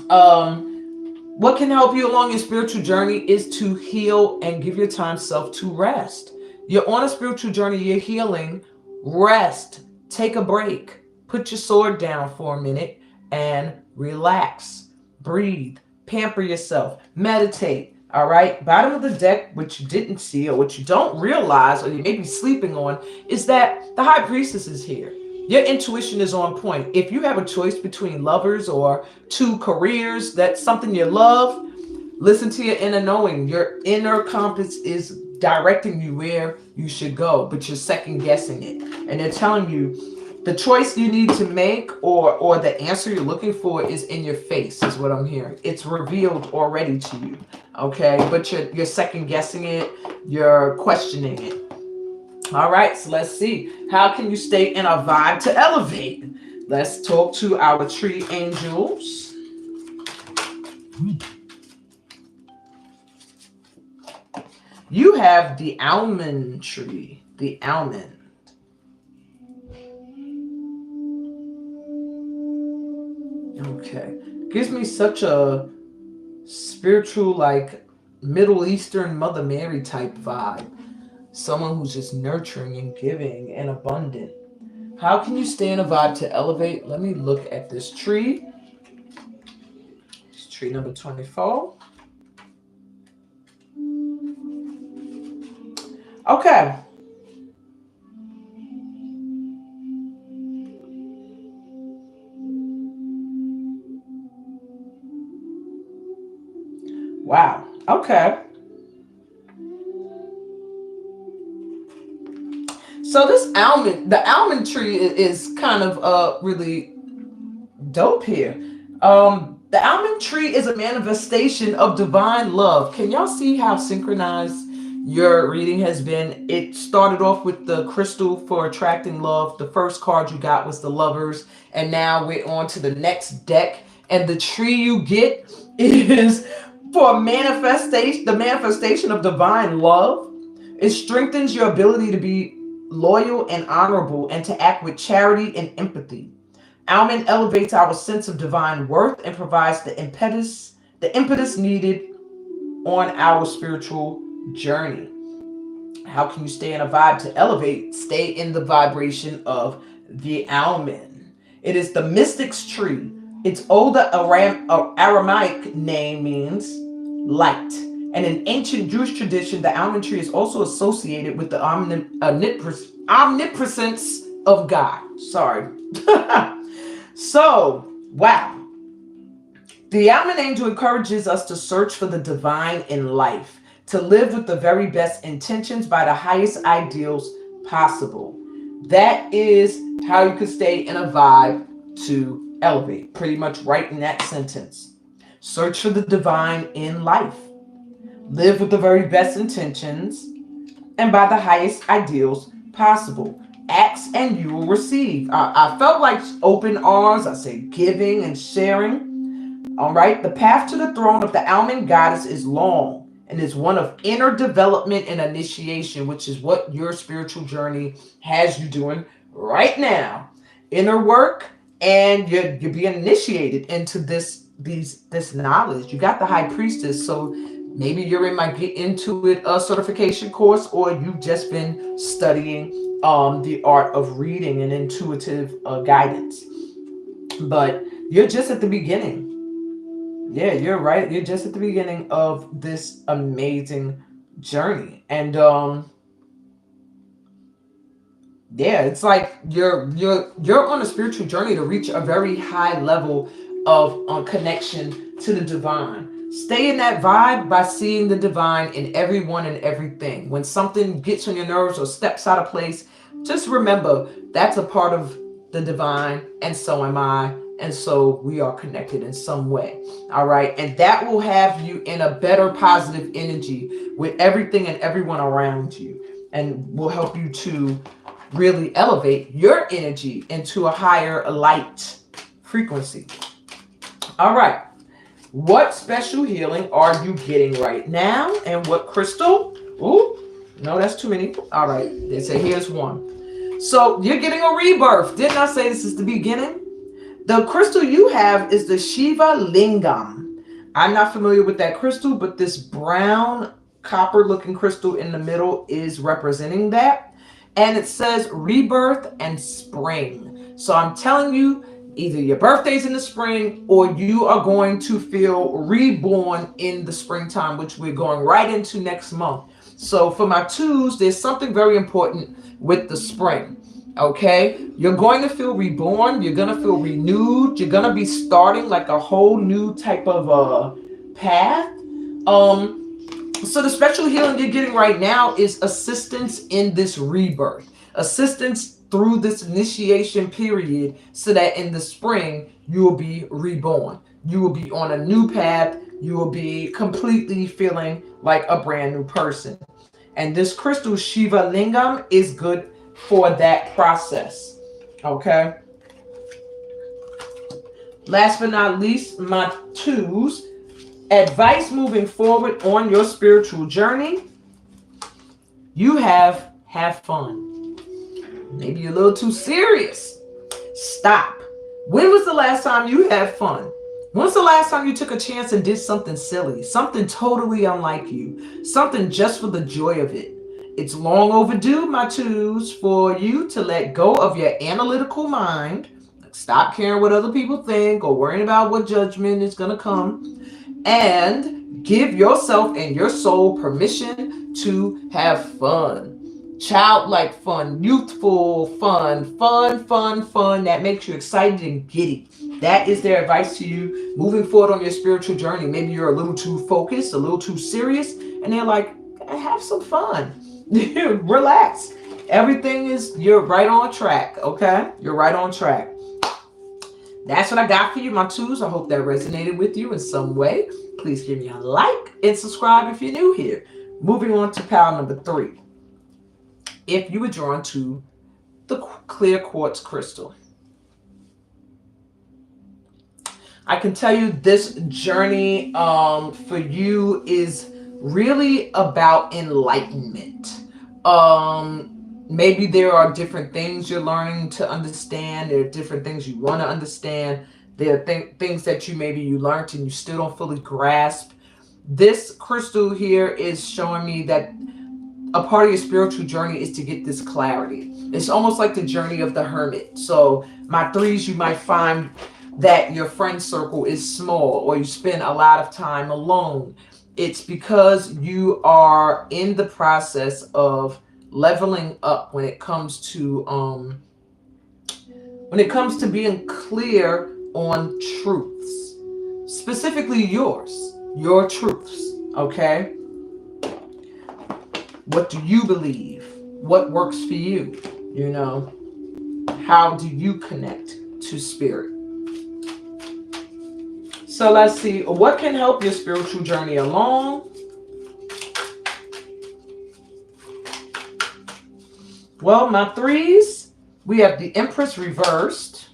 what can help you along your spiritual journey is to heal and give your time self to rest. You're on a spiritual journey, you're healing. Rest, take a break, put your sword down for a minute and relax, breathe, pamper yourself, meditate. All right, bottom of the deck, what you didn't see or what you don't realize, or you may be sleeping on, is that the High Priestess is here. Your intuition is on point. If you have a choice between lovers or 2 careers, that's something you love, listen to your inner knowing. Your inner compass is directing you where you should go, but you're second guessing it. And they're telling you the choice you need to make, or the answer you're looking for, is in your face, is what I'm hearing. It's revealed already to you, okay? But you're second guessing it, you're questioning it. All right, so let's see. How can you stay in a vibe to elevate? Let's talk to our tree angels. You have the almond tree, the almond. Okay. Gives me such a spiritual, like Middle Eastern Mother Mary type vibe. Someone who's just nurturing and giving and abundant. How can you stay in a vibe to elevate? Let me look at this tree. It's tree number 24. Okay. Okay. So the almond tree is kind of really dope here. The almond tree is a manifestation of divine love. Can y'all see how synchronized your reading has been? It started off with the crystal for attracting love. The first card you got was the lovers, and now we're on to the next deck. And the tree you get is for manifestation, the manifestation of divine love. It strengthens your ability to be loyal and honorable and to act with charity and empathy. Almond elevates our sense of divine worth and provides the impetus needed on our spiritual journey. How can you stay in a vibe to elevate? Stay in the vibration of the almond. It is the mystic's tree. Its older Aramaic name means light. And in ancient Jewish tradition, the almond tree is also associated with the omnipresence of God. Sorry. So, wow. The almond angel encourages us to search for the divine in life, to live with the very best intentions by the highest ideals possible. That is how you could stay in a vibe to elevate, pretty much right in that sentence. Search for the divine in life. Live with the very best intentions and by the highest ideals possible. Ask and you will receive. I felt like open arms. I say giving and sharing. All right. The path to the throne of the almond goddess is long and is one of inner development and initiation, which is what your spiritual journey has you doing right now. Inner work, and you're being initiated into this knowledge. You got the high priestess, so maybe you're in my Get Into It certification course, or you've just been studying the art of reading and intuitive guidance. But you're just at the beginning. Yeah, you're right. You're just at the beginning of this amazing journey. And yeah, it's like you're on a spiritual journey to reach a very high level of connection to the divine. Stay in that vibe by seeing the divine in everyone and everything. When something gets on your nerves or steps out of place, just remember that's a part of the divine, and so am I, and so we are connected in some way. All right, and that will have you in a better positive energy with everything and everyone around you, and will help you to really elevate your energy into a higher light frequency. All right. What special healing are you getting right now? And what crystal? Ooh, no, that's too many. All right. They say here's one. So you're getting a rebirth. Didn't I say this is the beginning? The crystal you have is the Shiva Lingam. I'm not familiar with that crystal, but this brown copper looking crystal in the middle is representing that. And it says rebirth and spring. So I'm telling you, either your birthday's in the spring or you are going to feel reborn in the springtime, which we're going right into next month. So for my twos, there's something very important with the spring. Okay, you're going to feel reborn. You're going to feel renewed. You're going to be starting like a whole new type of path. So the special healing you're getting right now is assistance in this rebirth, assistance through this initiation period, so that in the spring you will be reborn. You will be on a new path. You will be completely feeling like a brand new person. And this crystal Shiva Lingam is good for that process. Okay. Last but not least, my twos. Advice moving forward on your spiritual journey. You have fun. Maybe you're a little too serious. Stop. When was the last time you had fun? When's the last time you took a chance and did something silly, something totally unlike you, something just for the joy of it? It's long overdue, my twos, for you to let go of your analytical mind. Stop caring what other people think or worrying about what judgment is going to come, and give yourself and your soul permission to have fun. childlike fun, youthful fun, fun that makes you excited and giddy. That is their advice to you moving forward on your spiritual journey. Maybe you're a little too focused, a little too serious, and they're like, have some fun. Relax. Everything is, you're right on track, okay? You're right on track. That's what I got for you, my twos. I hope that resonated with you in some way. Please give me a like and subscribe if you're new here. Moving on to pile number 3. If you were drawn to the clear quartz crystal, I can tell you this journey for you is really about enlightenment. Maybe there are different things you're learning to understand. There are different things you want to understand. There are things that you learned and you still don't fully grasp. This crystal here is showing me that a part of your spiritual journey is to get this clarity. It's almost like the journey of the hermit. So my 3s, you might find that your friend circle is small or you spend a lot of time alone. It's because you are in the process of leveling up when it comes to being clear on truths, specifically your truths. Okay, what do you believe? What works for you? You know, how do you connect to spirit? So let's see, what can help your spiritual journey along? Well, my 3s, we have the Empress reversed,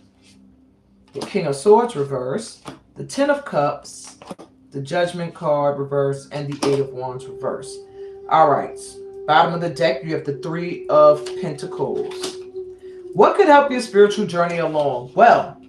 the King of Swords reversed, the 10 of Cups, the Judgment card reversed, and the 8 of Wands reversed. All right, bottom of the deck, you have the 3 of Pentacles. What could help your spiritual journey along? Well,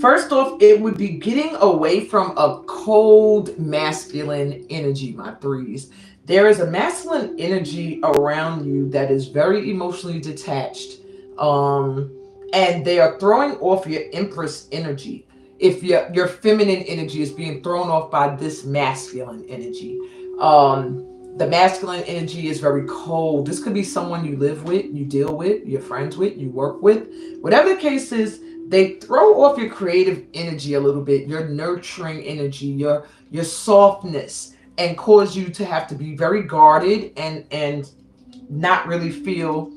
first off, it would be getting away from a cold masculine energy, my 3s. There is a masculine energy around you that is very emotionally detached. And they are throwing off your Empress energy. If your feminine energy is being thrown off by this masculine energy. The masculine energy is very cold. This could be someone you live with, you deal with, you're friends with, you work with. Whatever the case is, they throw off your creative energy a little bit, your nurturing energy, your softness, and cause you to have to be very guarded and not really feel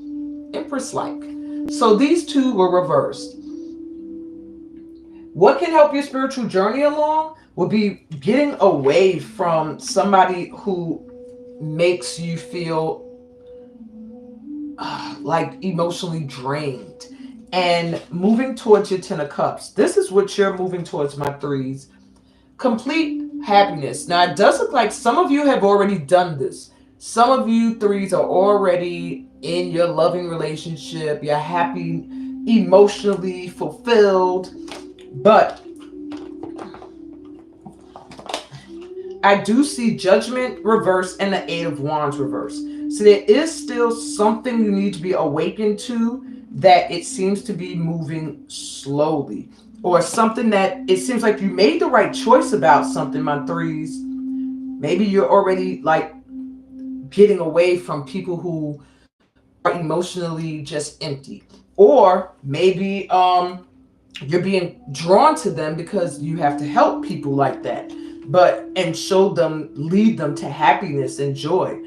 Empress-like. So these 2 were reversed. What can help your spiritual journey along will be getting away from somebody who makes you feel like emotionally drained, and moving towards your 10 of Cups. This is what you're moving towards, my 3s. Complete happiness. Now, it does look like some of you have already done this. Some of you 3s are already in your loving relationship. You're happy, emotionally fulfilled. But I do see Judgment reverse and the 8 of Wands reverse. So there is still something you need to be awakened to, that it seems to be moving slowly, or something that it seems like you made the right choice about something, my 3s. Maybe you're already like getting away from people who are emotionally just empty, or maybe you're being drawn to them because you have to help people like that, and show them, lead them to happiness and joy,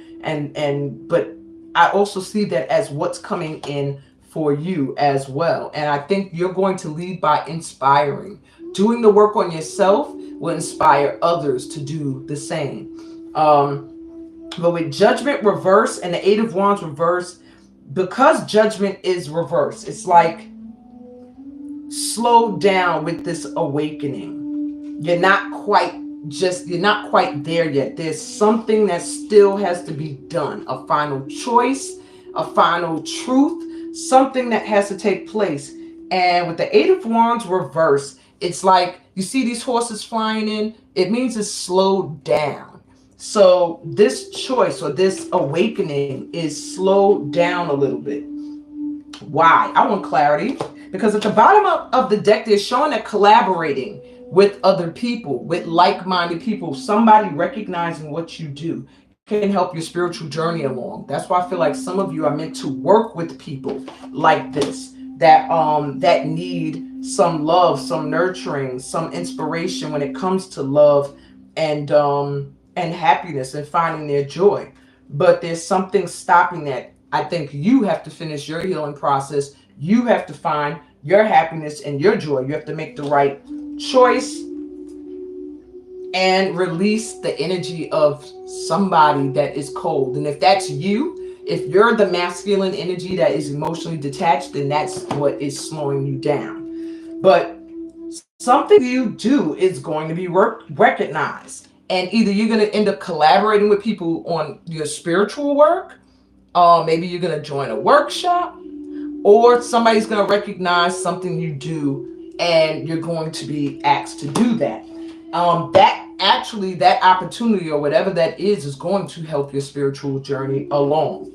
but I also see that as what's coming in for you as well. And I think you're going to lead by inspiring. Doing the work on yourself will inspire others to do the same. But with Judgment reverse and the 8 of Wands reverse, because Judgment is reverse, it's like slow down with this awakening. You're not quite there yet. There's something that still has to be done. A final choice, a final truth, something that has to take place. And with the 8 of Wands reverse, it's like you see these horses flying in. It means it's slowed down. So this choice or this awakening is slowed down a little bit. Why? I want clarity, because at the bottom of the deck, they're showing that collaborating with other people, with like-minded people, somebody recognizing what you do, can help your spiritual journey along. That's why I feel like some of you are meant to work with people like this, that need some love, some nurturing, some inspiration when it comes to love and happiness and finding their joy. But there's something stopping that. I think you have to finish your healing process. You have to find your happiness and your joy. You have to make the right choice and release the energy of somebody that is cold. And if that's you, if you're the masculine energy that is emotionally detached, then that's what is slowing you down. But something you do is going to be recognized. And either you're going to end up collaborating with people on your spiritual work, maybe you're going to join a workshop, or somebody's going to recognize something you do and you're going to be asked to do that. That opportunity or whatever that is going to help your spiritual journey along.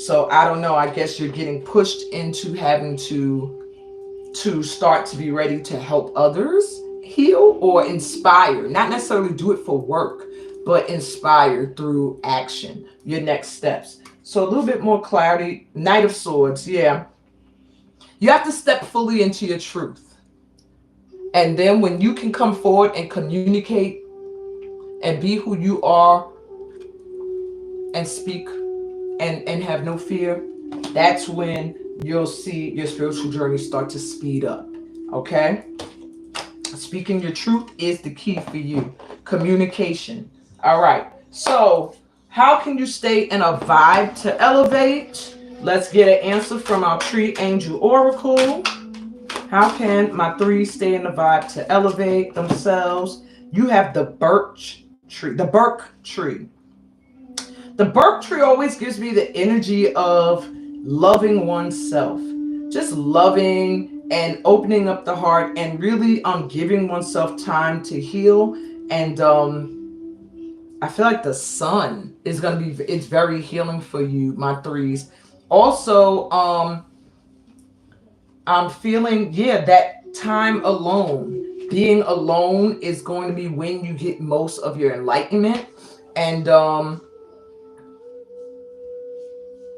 So I don't know, I guess you're getting pushed into having to start to be ready to help others heal or inspire, not necessarily do it for work, but inspire through action, your next steps. So a little bit more clarity. Knight of Swords, yeah. You have to step fully into your truth. And then when you can come forward and communicate and be who you are and speak and have no fear, that's when you'll see your spiritual journey start to speed up. Okay? Speaking your truth is the key for you. Communication. All right. So how can you stay in a vibe to elevate? Let's get an answer from our Tree Angel Oracle. How can my threes stay in the vibe to elevate themselves? You have the birch tree, the Burke tree. The Burke tree always gives me the energy of loving oneself, just loving and opening up the heart and really giving oneself time to heal. And I feel like the sun is going to be, it's very healing for you, my threes. Also, I'm feeling, that time alone, being alone is going to be when you get most of your enlightenment. And, all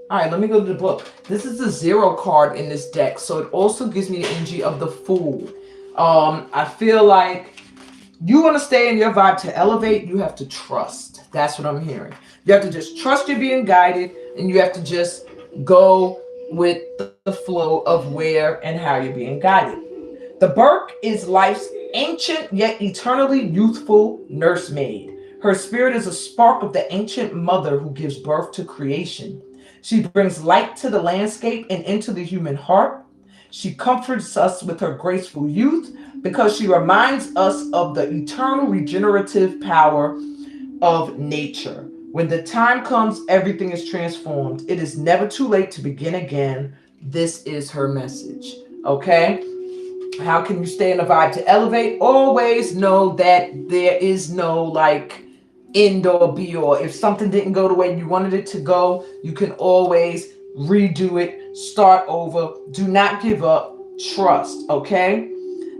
right, let me go to the book. This is the 0 card in this deck. So it also gives me the energy of the Fool. I feel like you want to stay in your vibe to elevate. You have to trust. That's what I'm hearing. You have to just trust you're being guided, and you have to just go with the flow of where and how you're being guided. The Burke is life's ancient yet eternally youthful nursemaid. Her spirit is a spark of the ancient mother who gives birth to creation. She brings light to the landscape and into the human heart. She comforts us with her graceful youth because she reminds us of the eternal regenerative power of nature. When the time comes, everything is transformed. It is never too late to begin again. This is her message. Okay? How can you stay in the vibe to elevate? Always know that there is no end or be or. If something didn't go the way you wanted it to go, you can always redo it, start over. Do not give up. Trust. Okay?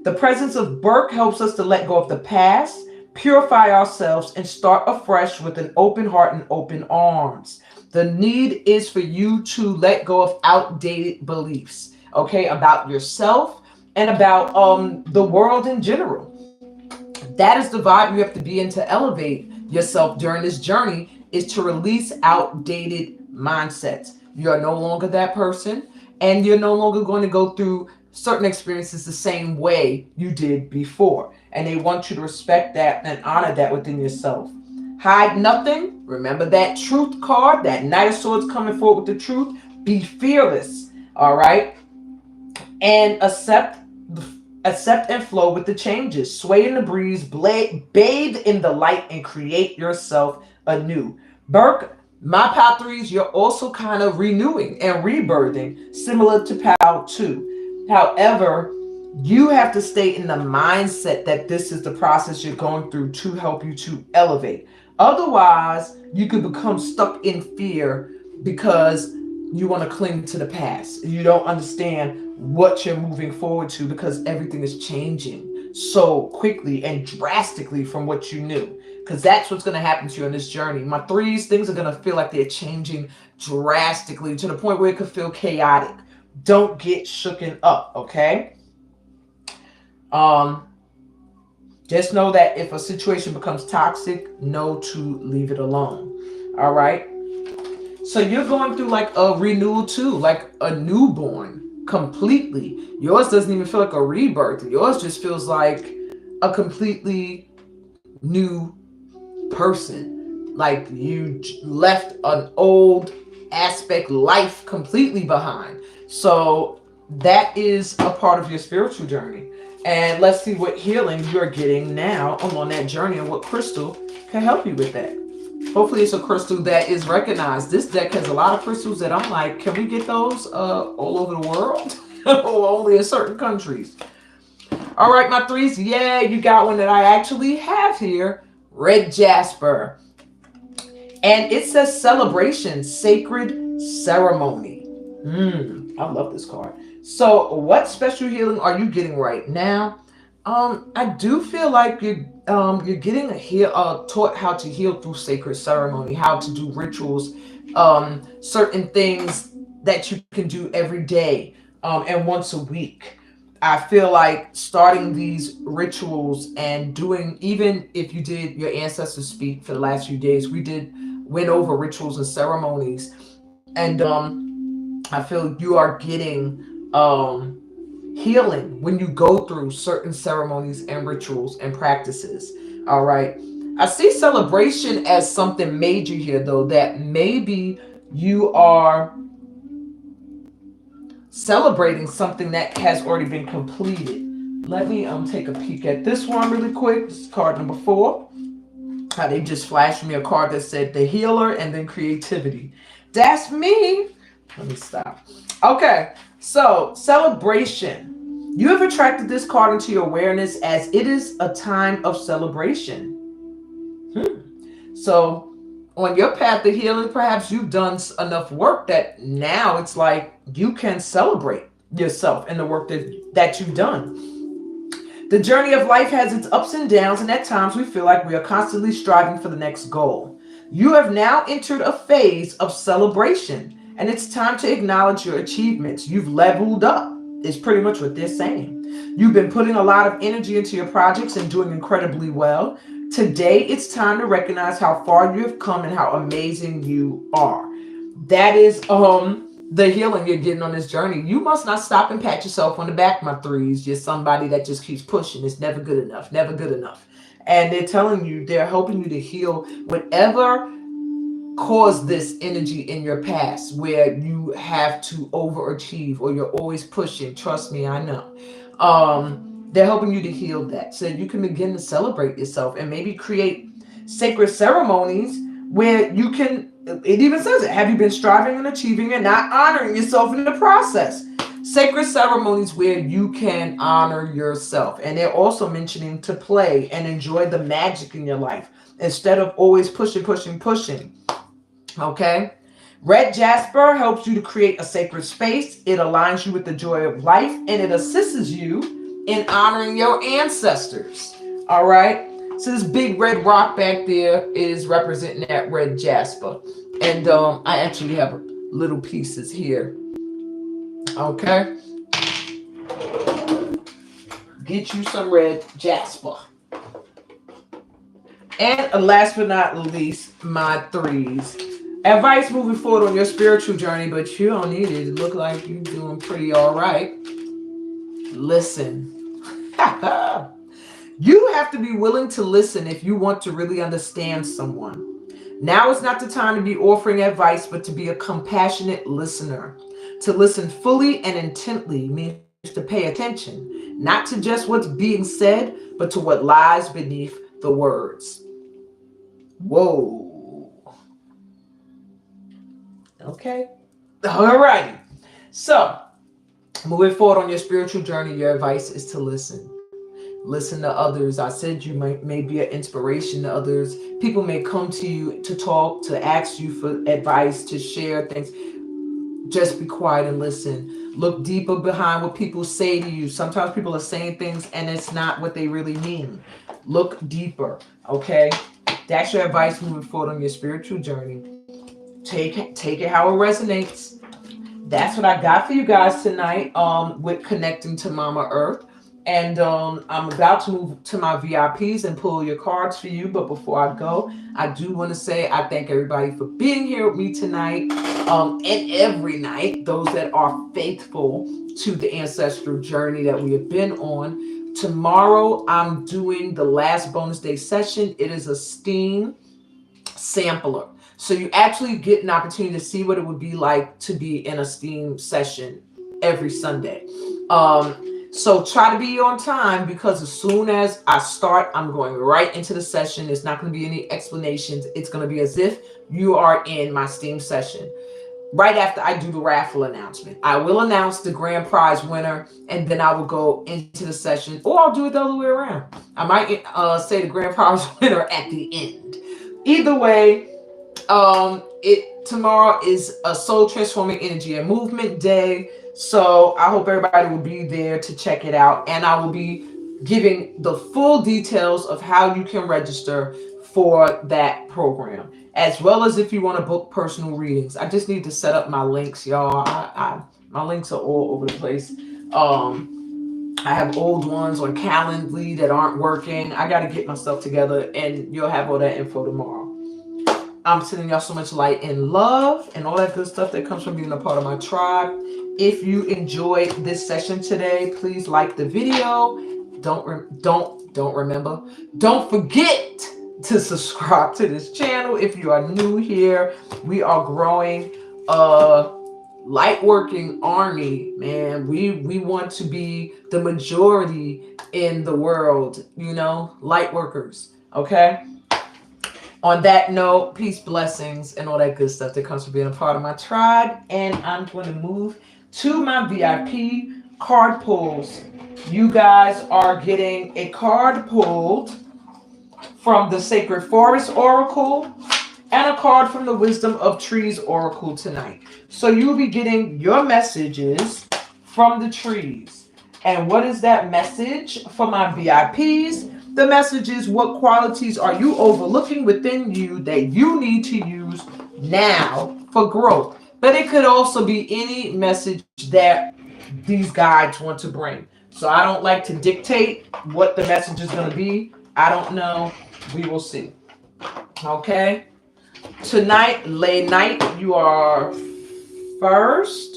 The presence of Burke helps us to let go of the past, purify ourselves, and start afresh with an open heart and open arms. The need is for you to let go of outdated beliefs, okay, about yourself and about the world in general. That is the vibe you have to be in to elevate yourself during this journey, is to release outdated mindsets. You are no longer that person, and you're no longer going to go through certain experiences the same way you did before. And they want you to respect that and honor that within yourself. Hide nothing. Remember that truth card, that Knight of Swords coming forward with the truth. Be fearless, all right? And accept and flow with the changes. Sway in the breeze, bathe in the light, and create yourself anew. Burke, my Pow 3s, you're also kind of renewing and rebirthing, similar to Pow 2. However, you have to stay in the mindset that this is the process you're going through to help you to elevate. Otherwise, you could become stuck in fear because you want to cling to the past. You don't understand what you're moving forward to because everything is changing so quickly and drastically from what you knew. because that's what's going to happen to you on this journey. My threes, things are going to feel like they're changing drastically to the point where it could feel chaotic. Don't get shooken up, okay? Just know that if a situation becomes toxic, know to leave it alone. All right? So you're going through like a renewal too, like a newborn completely. Yours doesn't even feel like a rebirth. Yours just feels like a completely new person. Like you left an old aspect life completely behind. So that is a part of your spiritual journey. And let's see what healing you're getting now on that journey and what crystal can help you with that. Hopefully it's a crystal that is recognized. This deck has a lot of crystals that I'm like, can we get those all over the world or only in certain countries? All right, my threes. Yeah, you got one that I actually have here. Red jasper. And it says celebration, sacred ceremony. I love this card. So what special healing are you getting right now? I do feel like you're getting taught how to heal through sacred ceremony, how to do rituals, certain things that you can do every day and once a week. I feel like starting these rituals and doing, even if you did your ancestors speak for the last few days, we went over rituals and ceremonies, and I feel you are getting healing when you go through certain ceremonies and rituals and practices. All right. I see celebration as something major here, though, that maybe you are celebrating something that has already been completed. Let me take a peek at this one really quick. This is card number 4. They just flashed me a card that said the healer and then creativity. That's me. Let me stop. Okay, so celebration. You have attracted this card into your awareness as it is a time of celebration. So on your path to healing, perhaps you've done enough work that now it's like you can celebrate yourself and the work that you've done. The journey of life has its ups and downs, and at times we feel like we are constantly striving for the next goal. You have now entered a phase of celebration, and it's time to acknowledge your achievements. You've leveled up, is pretty much what they're saying. You've been putting a lot of energy into your projects and doing incredibly well. Today, it's time to recognize how far you have come and how amazing you are. That is the healing you're getting on this journey. You must not stop and pat yourself on the back, my threes. You're somebody that just keeps pushing. It's never good enough, never good enough. And they're telling you, they're helping you to heal whatever caused this energy in your past where you have to overachieve or you're always pushing. Trust me, I know. They're helping you to heal that so you can begin to celebrate yourself and maybe create sacred ceremonies where you can, it even says it, have you been striving and achieving and not honoring yourself in the process? Sacred ceremonies where you can honor yourself. And they're also mentioning to play and enjoy the magic in your life instead of always pushing. Okay? Red jasper helps you to create a sacred space. It aligns you with the joy of life and it assists you in honoring your ancestors. All right? So this big red rock back there is representing that red jasper. And I actually have little pieces here. Okay? Get you some red jasper. And last but not least, my threes. Advice moving forward on your spiritual journey, but you don't need it. It look like you're doing pretty all right. Listen. You have to be willing to listen if you want to really understand someone. Now is not the time to be offering advice, but to be a compassionate listener. To listen fully and intently means to pay attention, not to just what's being said, but to what lies beneath the words. Whoa. Okay. All righty. So, moving forward on your spiritual journey, your advice is to listen. Listen to others. I said you may be an inspiration to others. People may come to you to talk, to ask you for advice, to share things. Just be quiet and listen. Look deeper behind what people say to you. Sometimes people are saying things and it's not what they really mean. Look deeper, okay? That's your advice moving forward on your spiritual journey. Take it how it resonates. That's what I got for you guys tonight with connecting to Mama Earth. And I'm about to move to my VIPs and pull your cards for you. But before I go, I do want to say I thank everybody for being here with me tonight and every night. Those that are faithful to the ancestral journey that we have been on. Tomorrow, I'm doing the last bonus day session. It is a STEAM sampler. So you actually get an opportunity to see what it would be like to be in a STEAM session every Sunday. So try to be on time, because as soon as I start, I'm going right into the session. There's not going to be any explanations. It's going to be as if you are in my STEAM session. Right after I do the raffle announcement, I will announce the grand prize winner, and then I will go into the session, or I'll do it the other way around. I might say the grand prize winner at the end. Either way, tomorrow is a soul transforming energy and movement day. So I hope everybody will be there to check it out. And I will be giving the full details of how you can register for that program, as well as if you want to book personal readings. I just need to set up my links, y'all. My links are all over the place. I have old ones on Calendly that aren't working. I got to get myself together, and you'll have all that info tomorrow. I'm sending y'all so much light and love and all that good stuff that comes from being a part of my tribe. If you enjoyed this session today, please like the video. Don't forget to subscribe to this channel. If you are new here, we are growing a light working army, man. We want to be the majority in the world, light workers. Okay. On that note, peace, blessings, and all that good stuff that comes from being a part of my tribe. And I'm going to move to my VIP card pulls. You guys are getting a card pulled from the Sacred Forest Oracle and a card from the Wisdom of Trees Oracle tonight. So you'll be getting your messages from the trees. And what is that message for my VIPs? The message is, what qualities are you overlooking within you that you need to use now for growth? But it could also be any message that these guides want to bring. So I don't like to dictate what the message is going to be. I don't know. We will see. Okay. Tonight, late night, you are first.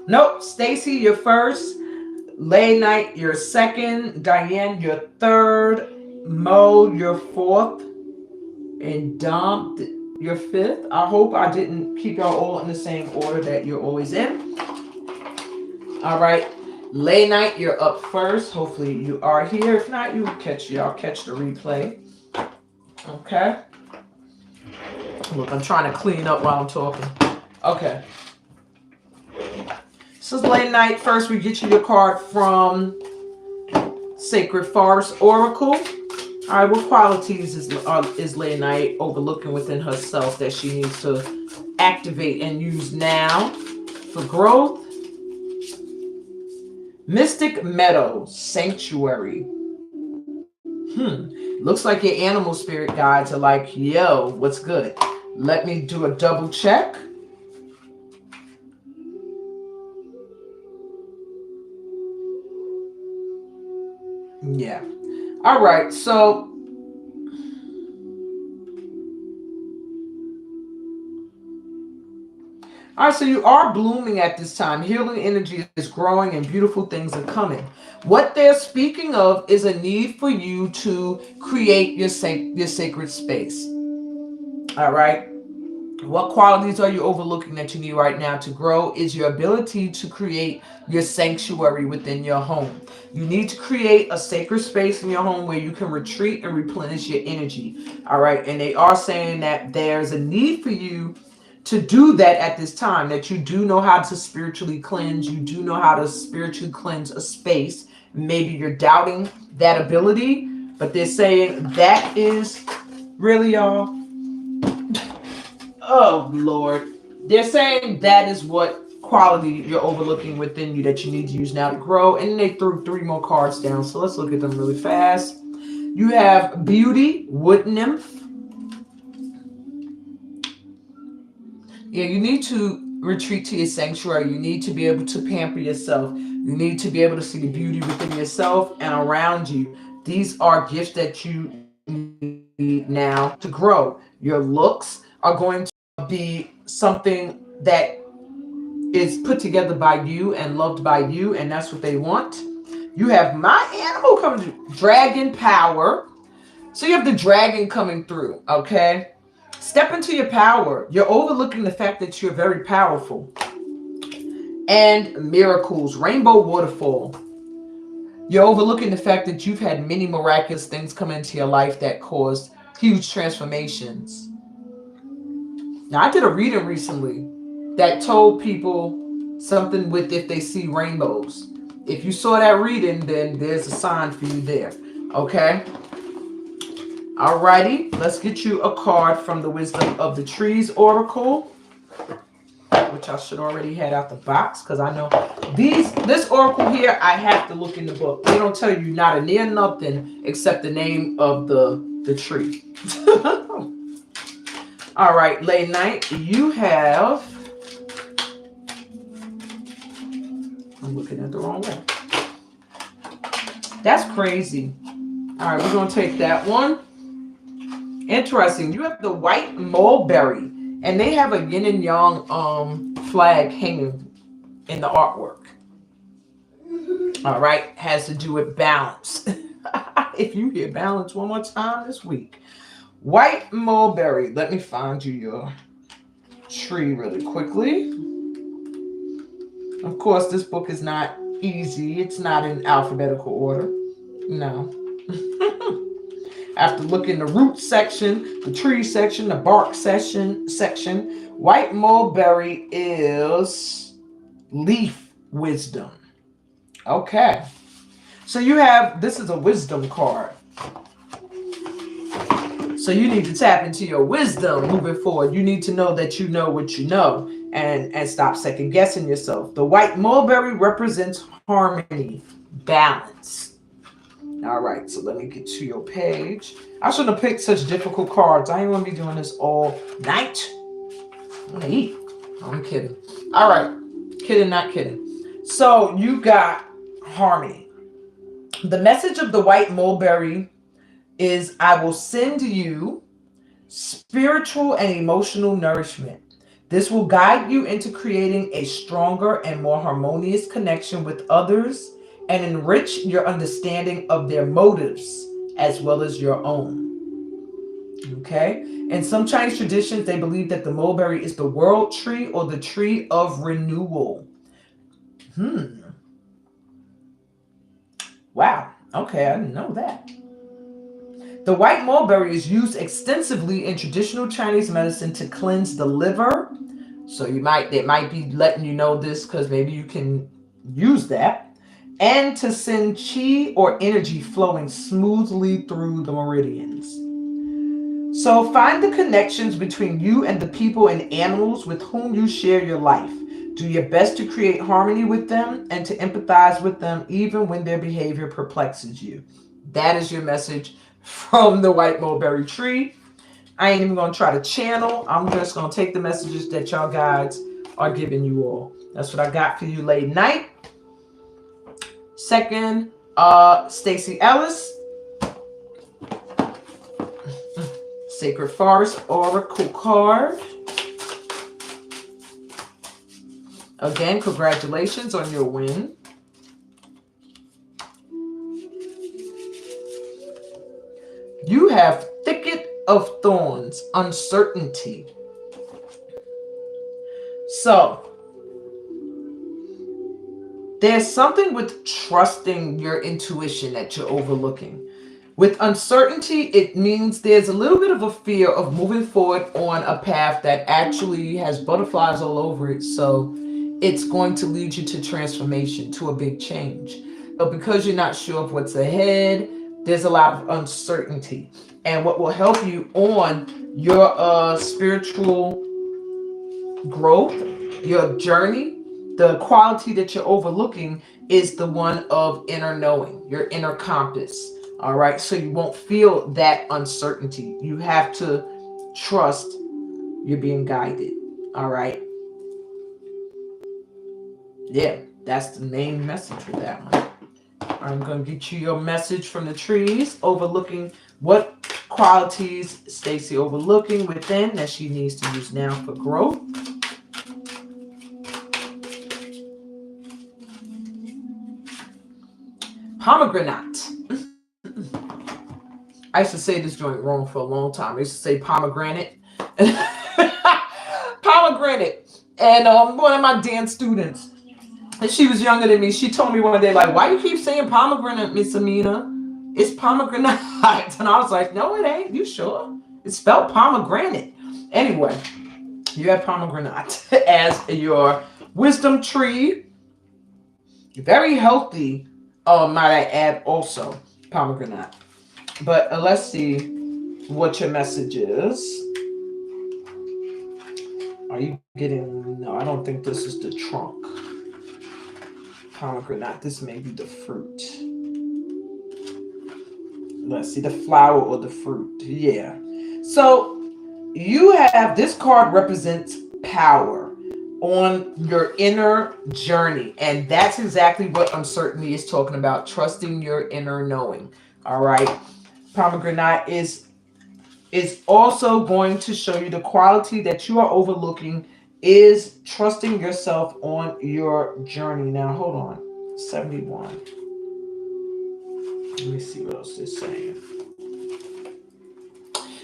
Nope. Stacy, you're first. Lay Night, you're second. Diane, you're third. Mo, you're fourth. And Dom, you're fifth. I hope I didn't keep y'all all in the same order that you're always in. All right. Lay Night, you're up first. Hopefully you are here. If not, y'all catch the replay. Okay. Look, I'm trying to clean up while I'm talking. Okay. This is Late Night. First, we get you your card from Sacred Forest Oracle. All right, what qualities is Late Night overlooking within herself that she needs to activate and use now for growth? Mystic Meadow Sanctuary. Looks like your animal spirit guides are like, yo, what's good? Let me do a double check. Yeah. All right. So you are blooming at this time. Healing energy is growing and beautiful things are coming. What they're speaking of is a need for you to create your sacred space. All right. What qualities are you overlooking that you need right now to grow is your ability to create your sanctuary within your home. You need to create a sacred space in your home where you can retreat and replenish your energy. All right. And they are saying that there's a need for you to do that at this time, that you do know how to spiritually cleanse. You do know how to spiritually cleanse a space. Maybe you're doubting that ability, but they're saying that is really, y'all. Oh, Lord. They're saying that is what quality you're overlooking within you that you need to use now to grow. And they threw 3 more cards down. So let's look at them really fast. You have beauty, wood nymph. Yeah, you need to retreat to your sanctuary. You need to be able to pamper yourself. You need to be able to see the beauty within yourself and around you. These are gifts that you need now to grow. Your looks are going to be something that is put together by you and loved by you, and that's what they want. You have my animal coming through, dragon power. So you have the dragon coming through, okay? Step into your power. You're overlooking the fact that you're very powerful. And miracles, rainbow waterfall. You're overlooking the fact that you've had many miraculous things come into your life that caused huge transformations. Now, I did a reading recently that told people something with if they see rainbows. If you saw that reading, then there's a sign for you there, okay? Alrighty, let's get you a card from the Wisdom of the Trees Oracle, which I should already had out the box because I know this oracle here, I have to look in the book. They don't tell you not a near nothing except the name of the tree. All right, Lady Knight, you have, I'm looking at the wrong way. That's crazy. All right, we're going to take that one. Interesting. You have the white mulberry, and they have a yin and yang flag hanging in the artwork. All right, has to do with balance. If you hear balance one more time this week. White mulberry. Let me find you your tree really quickly. Of course, this book is not easy. It's not in alphabetical order. No. I have to look in the root section, the tree section, the bark section. White mulberry is leaf wisdom. Okay. So you have, this is a wisdom card. So you need to tap into your wisdom moving forward. You need to know that you know what you know and stop second guessing yourself. The white mulberry represents harmony, balance. All right, so let me get to your page. I shouldn't have picked such difficult cards. I ain't gonna be doing this all night. I'm gonna eat. I'm kidding. All right, kidding, not kidding. So you got harmony. The message of the white mulberry is I will send you spiritual and emotional nourishment. This will guide you into creating a stronger and more harmonious connection with others and enrich your understanding of their motives as well as your own. Okay? In some Chinese traditions, they believe that the mulberry is the world tree or the tree of renewal. Wow. Okay, I didn't know that. The white mulberry is used extensively in traditional Chinese medicine to cleanse the liver. So they might be letting you know this because maybe you can use that. And to send chi or energy flowing smoothly through the meridians. So find the connections between you and the people and animals with whom you share your life. Do your best to create harmony with them and to empathize with them even when their behavior perplexes you. That is your message from the white mulberry tree. I ain't even going to try to channel. I'm just going to take the messages that y'all guides are giving you all. That's what I got for you, Lady Night. Second, Stacey Ellis. Sacred Forest Oracle card. Again, congratulations on your win. You have thicket of thorns, uncertainty. So, there's something with trusting your intuition that you're overlooking. With uncertainty, it means there's a little bit of a fear of moving forward on a path that actually has butterflies all over it. So it's going to lead you to transformation, to a big change. But because you're not sure of what's ahead, there's a lot of uncertainty. And what will help you on your spiritual growth, your journey, the quality that you're overlooking is the one of inner knowing, your inner compass. All right. So you won't feel that uncertainty. You have to trust you're being guided. All right. Yeah, that's the main message with that one. I'm going to get you your message from the trees overlooking what qualities Stacy overlooking within that she needs to use now for growth. Pomegranate. I used to say this joint wrong for a long time. I used to say pomegranate. Pomegranate. And one of my dance students, and she was younger than me, she told me one day, like, why you keep saying pomegranate, Miss Amina? It's pomegranate. And I was like, no, it ain't. You sure? It's spelled pomegranate. Anyway, you have pomegranate as your wisdom tree. Very healthy, might I add also, pomegranate. But let's see what your message is. Are you getting... No, I don't think this is the trunk. Pomegranate. This may be the fruit. Let's see, the flower or the fruit. Yeah. So you have... This card represents power on your inner journey. And that's exactly what uncertainty is talking about. Trusting your inner knowing. All right. Pomegranate is also going to show you the quality that you are overlooking is trusting yourself on your journey. Now, hold on. 71. Let me see what else it's saying.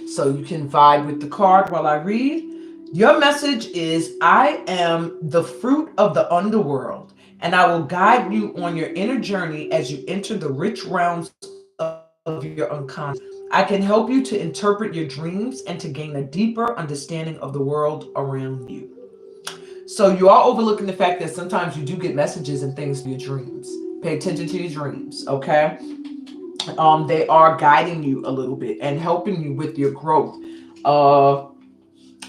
So you can vibe with the card while I read. Your message is, I am the fruit of the underworld, and I will guide you on your inner journey as you enter the rich realms of your unconscious. I can help you to interpret your dreams and to gain a deeper understanding of the world around you. So you are overlooking the fact that sometimes you do get messages and things in your dreams. Pay attention to your dreams, okay? They are guiding you a little bit and helping you with your growth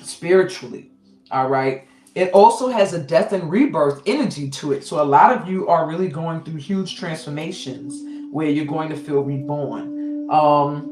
spiritually, all right? It also has a death and rebirth energy to it. So a lot of you are really going through huge transformations where you're going to feel reborn. All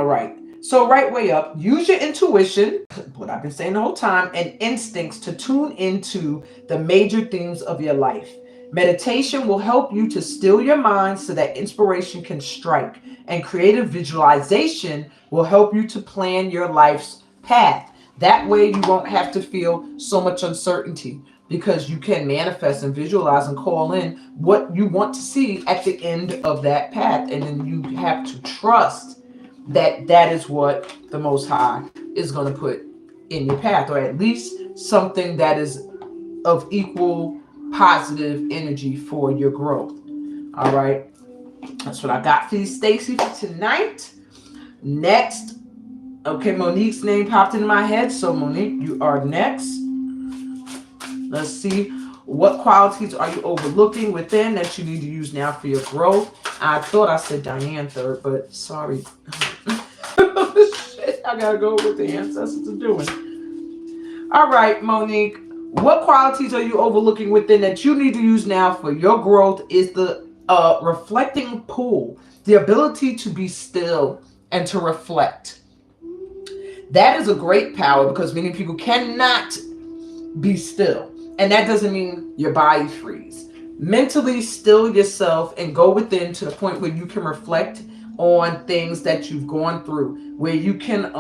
right. So right way up, use your intuition, what I've been saying the whole time, and instincts to tune into the major themes of your life. Meditation will help you to still your mind so that inspiration can strike, and creative visualization will help you to plan your life's path. That way you won't have to feel so much uncertainty, because you can manifest and visualize and call in what you want to see at the end of that path. And then you have to trust that is what the Most High is going to put in your path, or at least something that is of equal positive energy for your growth. All right. That's what I got for you, Stacy, for tonight. Next. Okay, Monique's name popped into my head. So Monique, you are next. Let's see. What qualities are you overlooking within that you need to use now for your growth? I thought I said Diane third, but sorry. Shit, I gotta go with the ancestors are doing. All right, Monique. What qualities are you overlooking within that you need to use now for your growth? Is the reflecting pool, the ability to be still and to reflect. That is a great power, because many people cannot be still. And that doesn't mean your body freeze. Mentally still yourself and go within to the point where you can reflect on things that you've gone through, where you can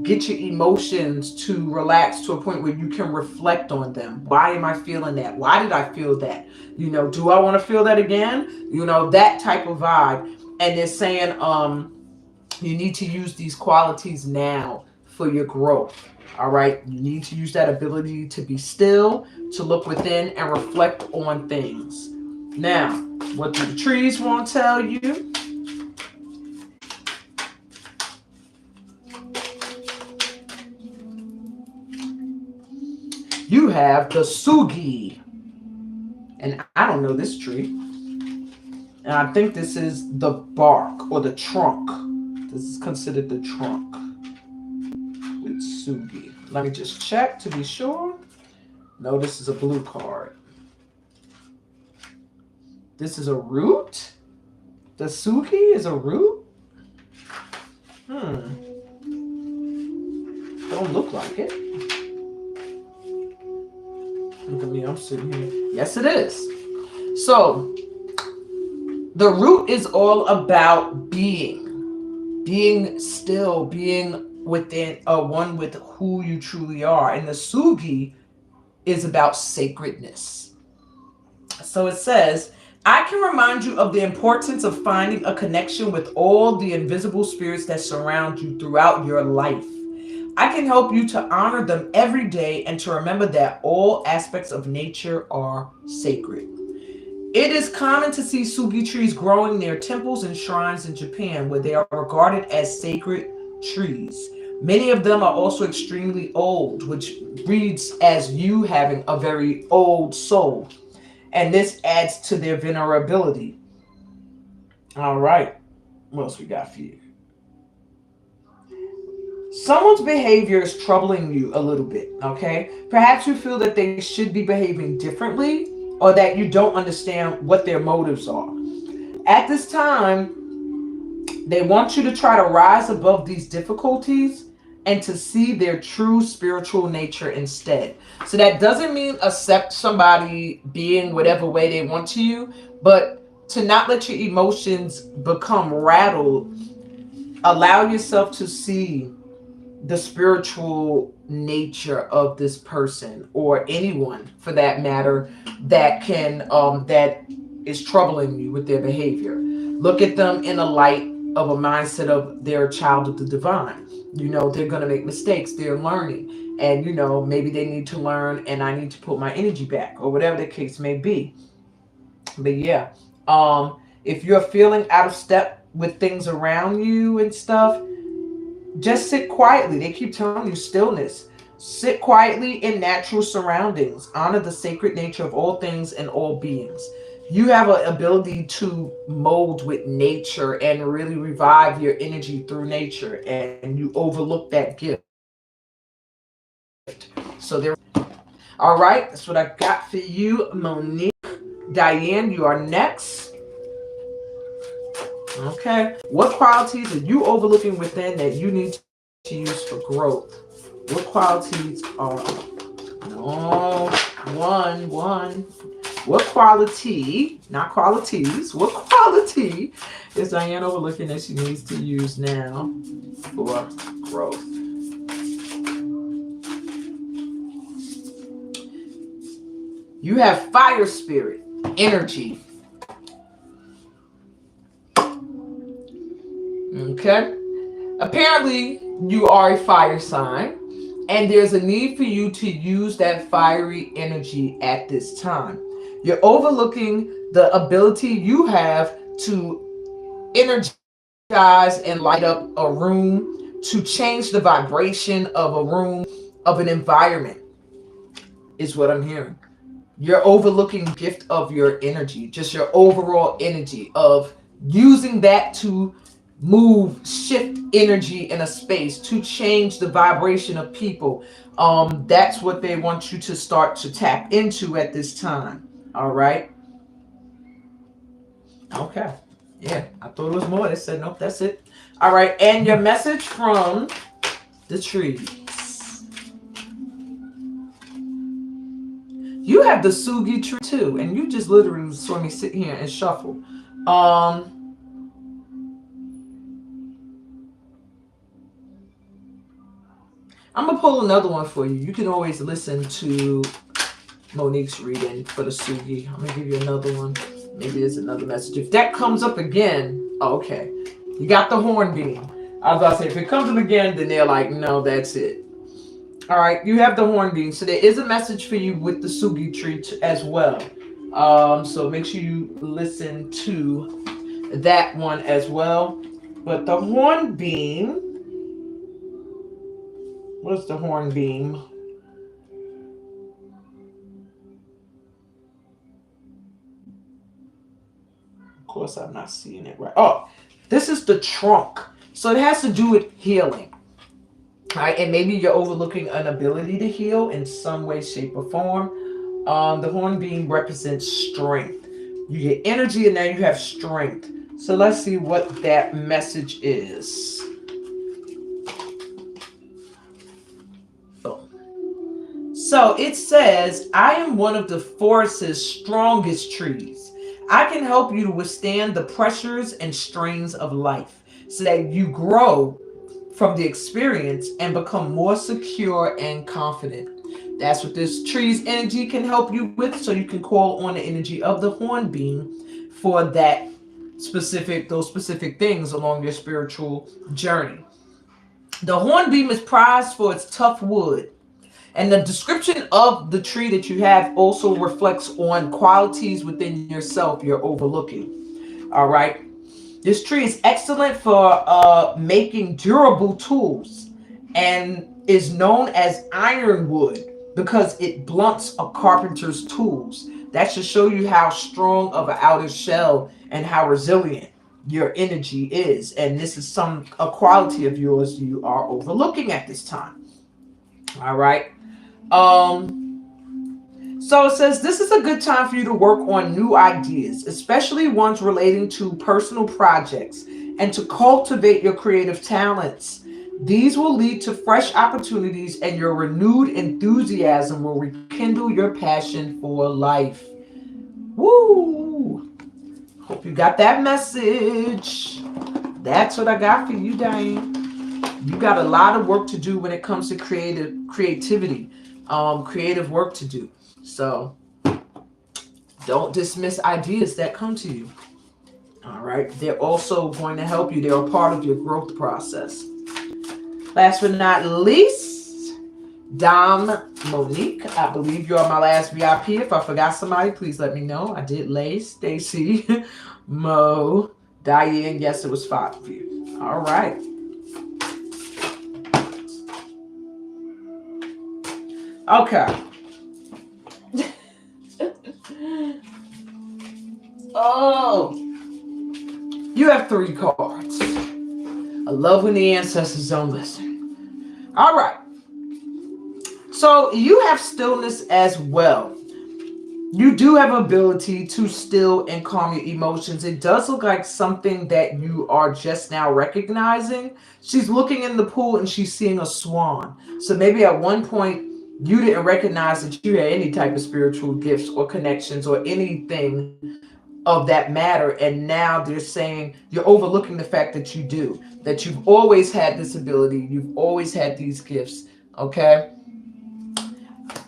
get your emotions to relax to a point where you can reflect on them. Why am I feeling that? Why did I feel that? You know, do I want to feel that again? You know, that type of vibe. And they're saying you need to use these qualities now for your growth. All right, you need to use that ability to be still, to look within and reflect on things. Now, what do the trees want to tell you? You have the sugi. And I don't know this tree. And I think this is the bark or the trunk. This is considered the trunk with sugi. Let me just check to be sure. No, this is a blue card. This is a root. The sugi is a root? Don't look like it. Look at me, I'm sitting here. Yes, it is. So, the root is all about being still, being within one with who you truly are. And the sugi is about sacredness. So it says, I can remind you of the importance of finding a connection with all the invisible spirits that surround you throughout your life. I can help you to honor them every day and to remember that all aspects of nature are sacred. It is common to see sugi trees growing near temples and shrines in Japan, where they are regarded as sacred trees. Many of them are also extremely old, which reads as you having a very old soul. And this adds to their venerability. All right. What else we got for you? Someone's behavior is troubling you a little bit, okay? Perhaps you feel that they should be behaving differently or that you don't understand what their motives are. At this time, they want you to try to rise above these difficulties and to see their true spiritual nature instead. So that doesn't mean accept somebody being whatever way they want to you, but to not let your emotions become rattled. Allow yourself to see the spiritual nature of this person or anyone for that matter that that is troubling you with their behavior. Look at them in a light of a mindset of they're a child of the divine. They're going to make mistakes, they're learning, and maybe they need to learn and I need to put my energy back or whatever the case may be. But yeah, if you're feeling out of step with things around you and stuff, just sit quietly. They keep telling you stillness. Sit quietly in natural surroundings. Honor the sacred nature of all things and all beings. You have an ability to mold with nature and really revive your energy through nature, and you overlook that gift. So there. All right, that's what I got for you, Monique. Diane, you are next. Okay. What qualities are you overlooking within that you need to use for growth? What qualities are... No, one. What quality, not qualities, what quality is Diane overlooking that she needs to use now for growth? You have fire spirit, energy. Okay. Apparently, you are a fire sign, and there's a need for you to use that fiery energy at this time. You're overlooking the ability you have to energize and light up a room, to change the vibration of a room, of an environment, is what I'm hearing. You're overlooking the gift of your energy, just your overall energy of using that to move, shift energy in a space, to change the vibration of people. That's what they want you to start to tap into at this time. All right. Okay. Yeah, I thought it was more. They said, nope, that's it. All right. And your message from the trees. You have the sugi tree too, and you just literally saw me sit here and shuffle. I'm gonna pull another one for you. You can always listen to Monique's reading for the sugi. I'm gonna give you another one. Maybe there's another message. If that comes up again, okay. You got the hornbeam. I was about to say, if it comes up again, then they're like, no, that's it. All right, you have the hornbeam. So there is a message for you with the sugi tree as well. So make sure you listen to that one as well. But the hornbeam, what's the hornbeam? Of course, I'm not seeing it right. Oh, this is the trunk. So it has to do with healing. Right, and maybe you're overlooking an ability to heal in some way, shape, or form. The hornbeam represents strength. You get energy, and now you have strength. So let's see what that message is. So it says, I am one of the forest's strongest trees. I can help you to withstand the pressures and strains of life so that you grow from the experience and become more secure and confident. That's what this tree's energy can help you with. So you can call on the energy of the hornbeam for those specific things along your spiritual journey. The hornbeam is prized for its tough wood. And the description of the tree that you have also reflects on qualities within yourself you're overlooking. All right. This tree is excellent for making durable tools and is known as ironwood because it blunts a carpenter's tools. That should show you how strong of an outer shell and how resilient your energy is. And this is a quality of yours you are overlooking at this time. All right. So it says this is a good time for you to work on new ideas, especially ones relating to personal projects, and to cultivate your creative talents. These will lead to fresh opportunities, and your renewed enthusiasm will rekindle your passion for life. Woo! Hope you got that message. That's what I got for you, Diane. You got a lot of work to do when it comes to creativity, creative work to do. So don't dismiss ideas that come to you. All right. They're also going to help you. They're a part of your growth process. Last but not least, Dom Monique. I believe you're my last VIP. If I forgot somebody, please let me know. I did Lace, Stacy, Mo, Diane. Yes, it was 5 of you. All right. Okay. Oh, you have 3 cards. I love when the ancestors don't listen. All right. So you have stillness as well. You do have ability to still and calm your emotions. It does look like something that you are just now recognizing. She's looking in the pool and she's seeing a swan. So maybe at one point you didn't recognize that you had any type of spiritual gifts or connections or anything of that matter, and now they're saying you're overlooking the fact that you do, that you've always had this ability, you've always had these gifts. Okay,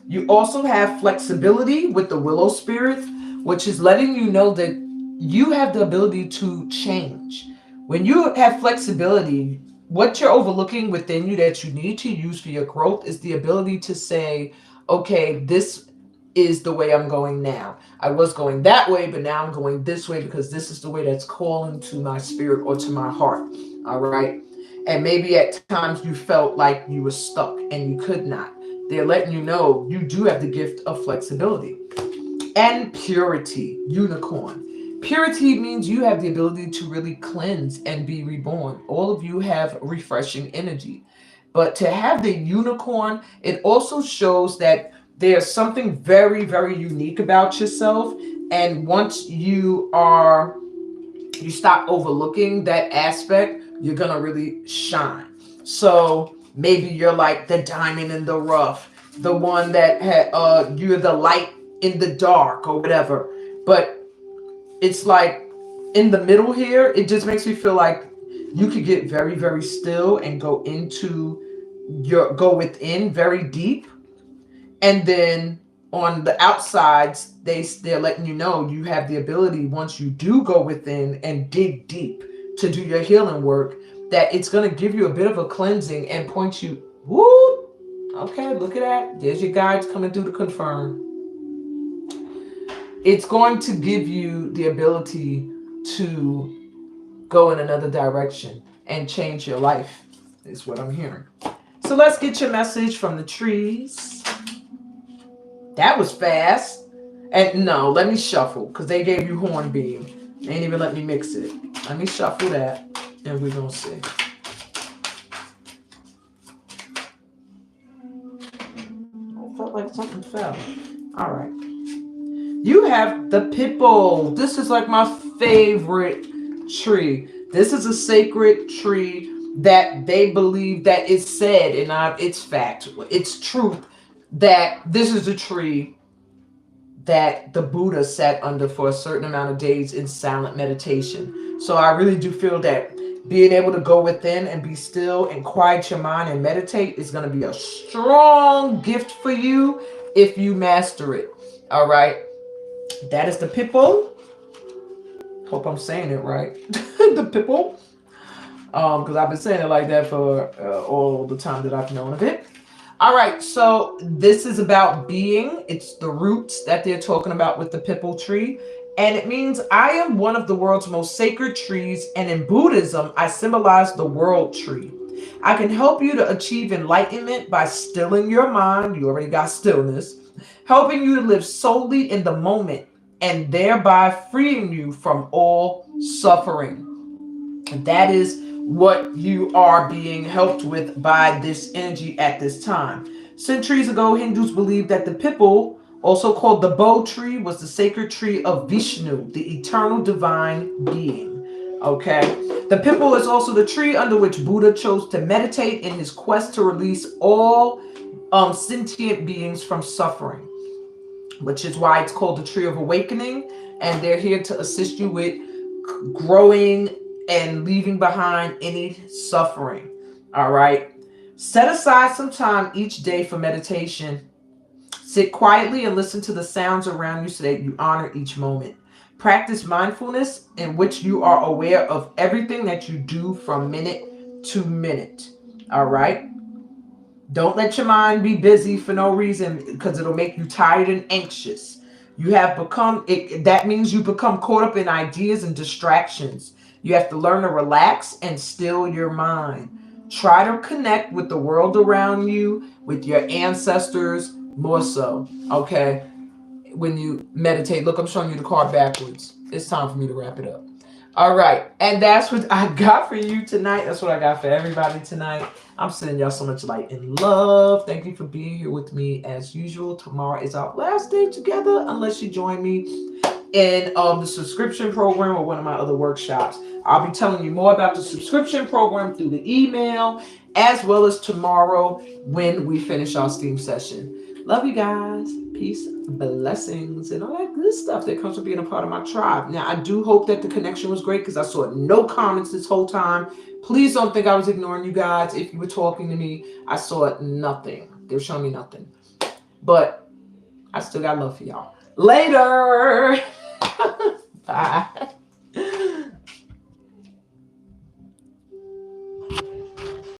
you also have flexibility with the willow spirit, which is letting you know that you have the ability to change. When you have flexibility, what you're overlooking within you that you need to use for your growth is the ability to say, okay, this is the way I'm going now. I was going that way, but now I'm going this way because this is the way that's calling to my spirit or to my heart. All right. And maybe at times you felt like you were stuck and you could not. They're letting you know you do have the gift of flexibility. And purity, unicorn. Purity means you have the ability to really cleanse and be reborn. All of you have refreshing energy. But to have the unicorn, it also shows that there's something very, very unique about yourself. And once you stop overlooking that aspect, you're going to really shine. So maybe you're like the diamond in the rough, the one that you're the light in the dark or whatever. But it's like in the middle here, it just makes me feel like you could get very, very still and go within very deep. And then on the outsides, they're letting you know you have the ability, once you do go within and dig deep to do your healing work, that it's going to give you a bit of a cleansing and point you, woo, okay, look at that. There's your guides coming through to confirm. It's going to give you the ability to go in another direction and change your life, is what I'm hearing. So let's get your message from the trees. That was fast. And no, let me shuffle because they gave you hornbeam. They ain't even let me mix it. Let me shuffle that and we're going to see. I felt like something fell. All right. You have the pit bull. This is like my favorite tree. This is a sacred tree that they believe that it's said, and it's fact, it's truth, that this is a tree that the Buddha sat under for a certain amount of days in silent meditation. So I really do feel that being able to go within and be still and quiet your mind and meditate is going to be a strong gift for you if you master it. All right. That is the Pippo. Hope I'm saying it right. The Pippo. Because I've been saying it like that for all the time that I've known of it. All right, so this is about being. It's the roots that they're talking about with the Pippo tree. And it means I am one of the world's most sacred trees. And in Buddhism, I symbolize the world tree. I can help you to achieve enlightenment by stilling your mind. You already got stillness. Helping you to live solely in the moment and thereby freeing you from all suffering. And that is what you are being helped with by this energy at this time. Centuries ago, Hindus believed that the Pippo, also called the Bo tree, was the sacred tree of Vishnu, the eternal divine being. Okay. The Pippo is also the tree under which Buddha chose to meditate in his quest to release all sentient beings from suffering, which is why it's called the tree of awakening. And they're here to assist you with growing and leaving behind any suffering. All right. Set aside some time each day for meditation. Sit quietly and listen to the sounds around you so that you honor each moment. Practice mindfulness in which you are aware of everything that you do from minute to minute. All right. Don't let your mind be busy for no reason, because it'll make you tired and anxious. You have become it. That means you become caught up in ideas and distractions. You have to learn to relax and still your mind. Try to connect with the world around you, with your ancestors more so. Okay. When you meditate, look, I'm showing you the card backwards. It's time for me to wrap it up. All right. And that's what I got for you tonight. That's what I got for everybody tonight. I'm sending y'all so much light and love. Thank you for being here with me as usual. Tomorrow is our last day together, unless you join me in the subscription program or one of my other workshops. I'll be telling you more about the subscription program through the email, as well as tomorrow when we finish our Steam session. Love you guys. Peace, blessings, and all that good stuff that comes from being a part of my tribe. Now, I do hope that the connection was great, because I saw no comments this whole time. Please don't think I was ignoring you guys. If you were talking to me, I saw nothing. They were showing me nothing. But I still got love for y'all. Later. Bye.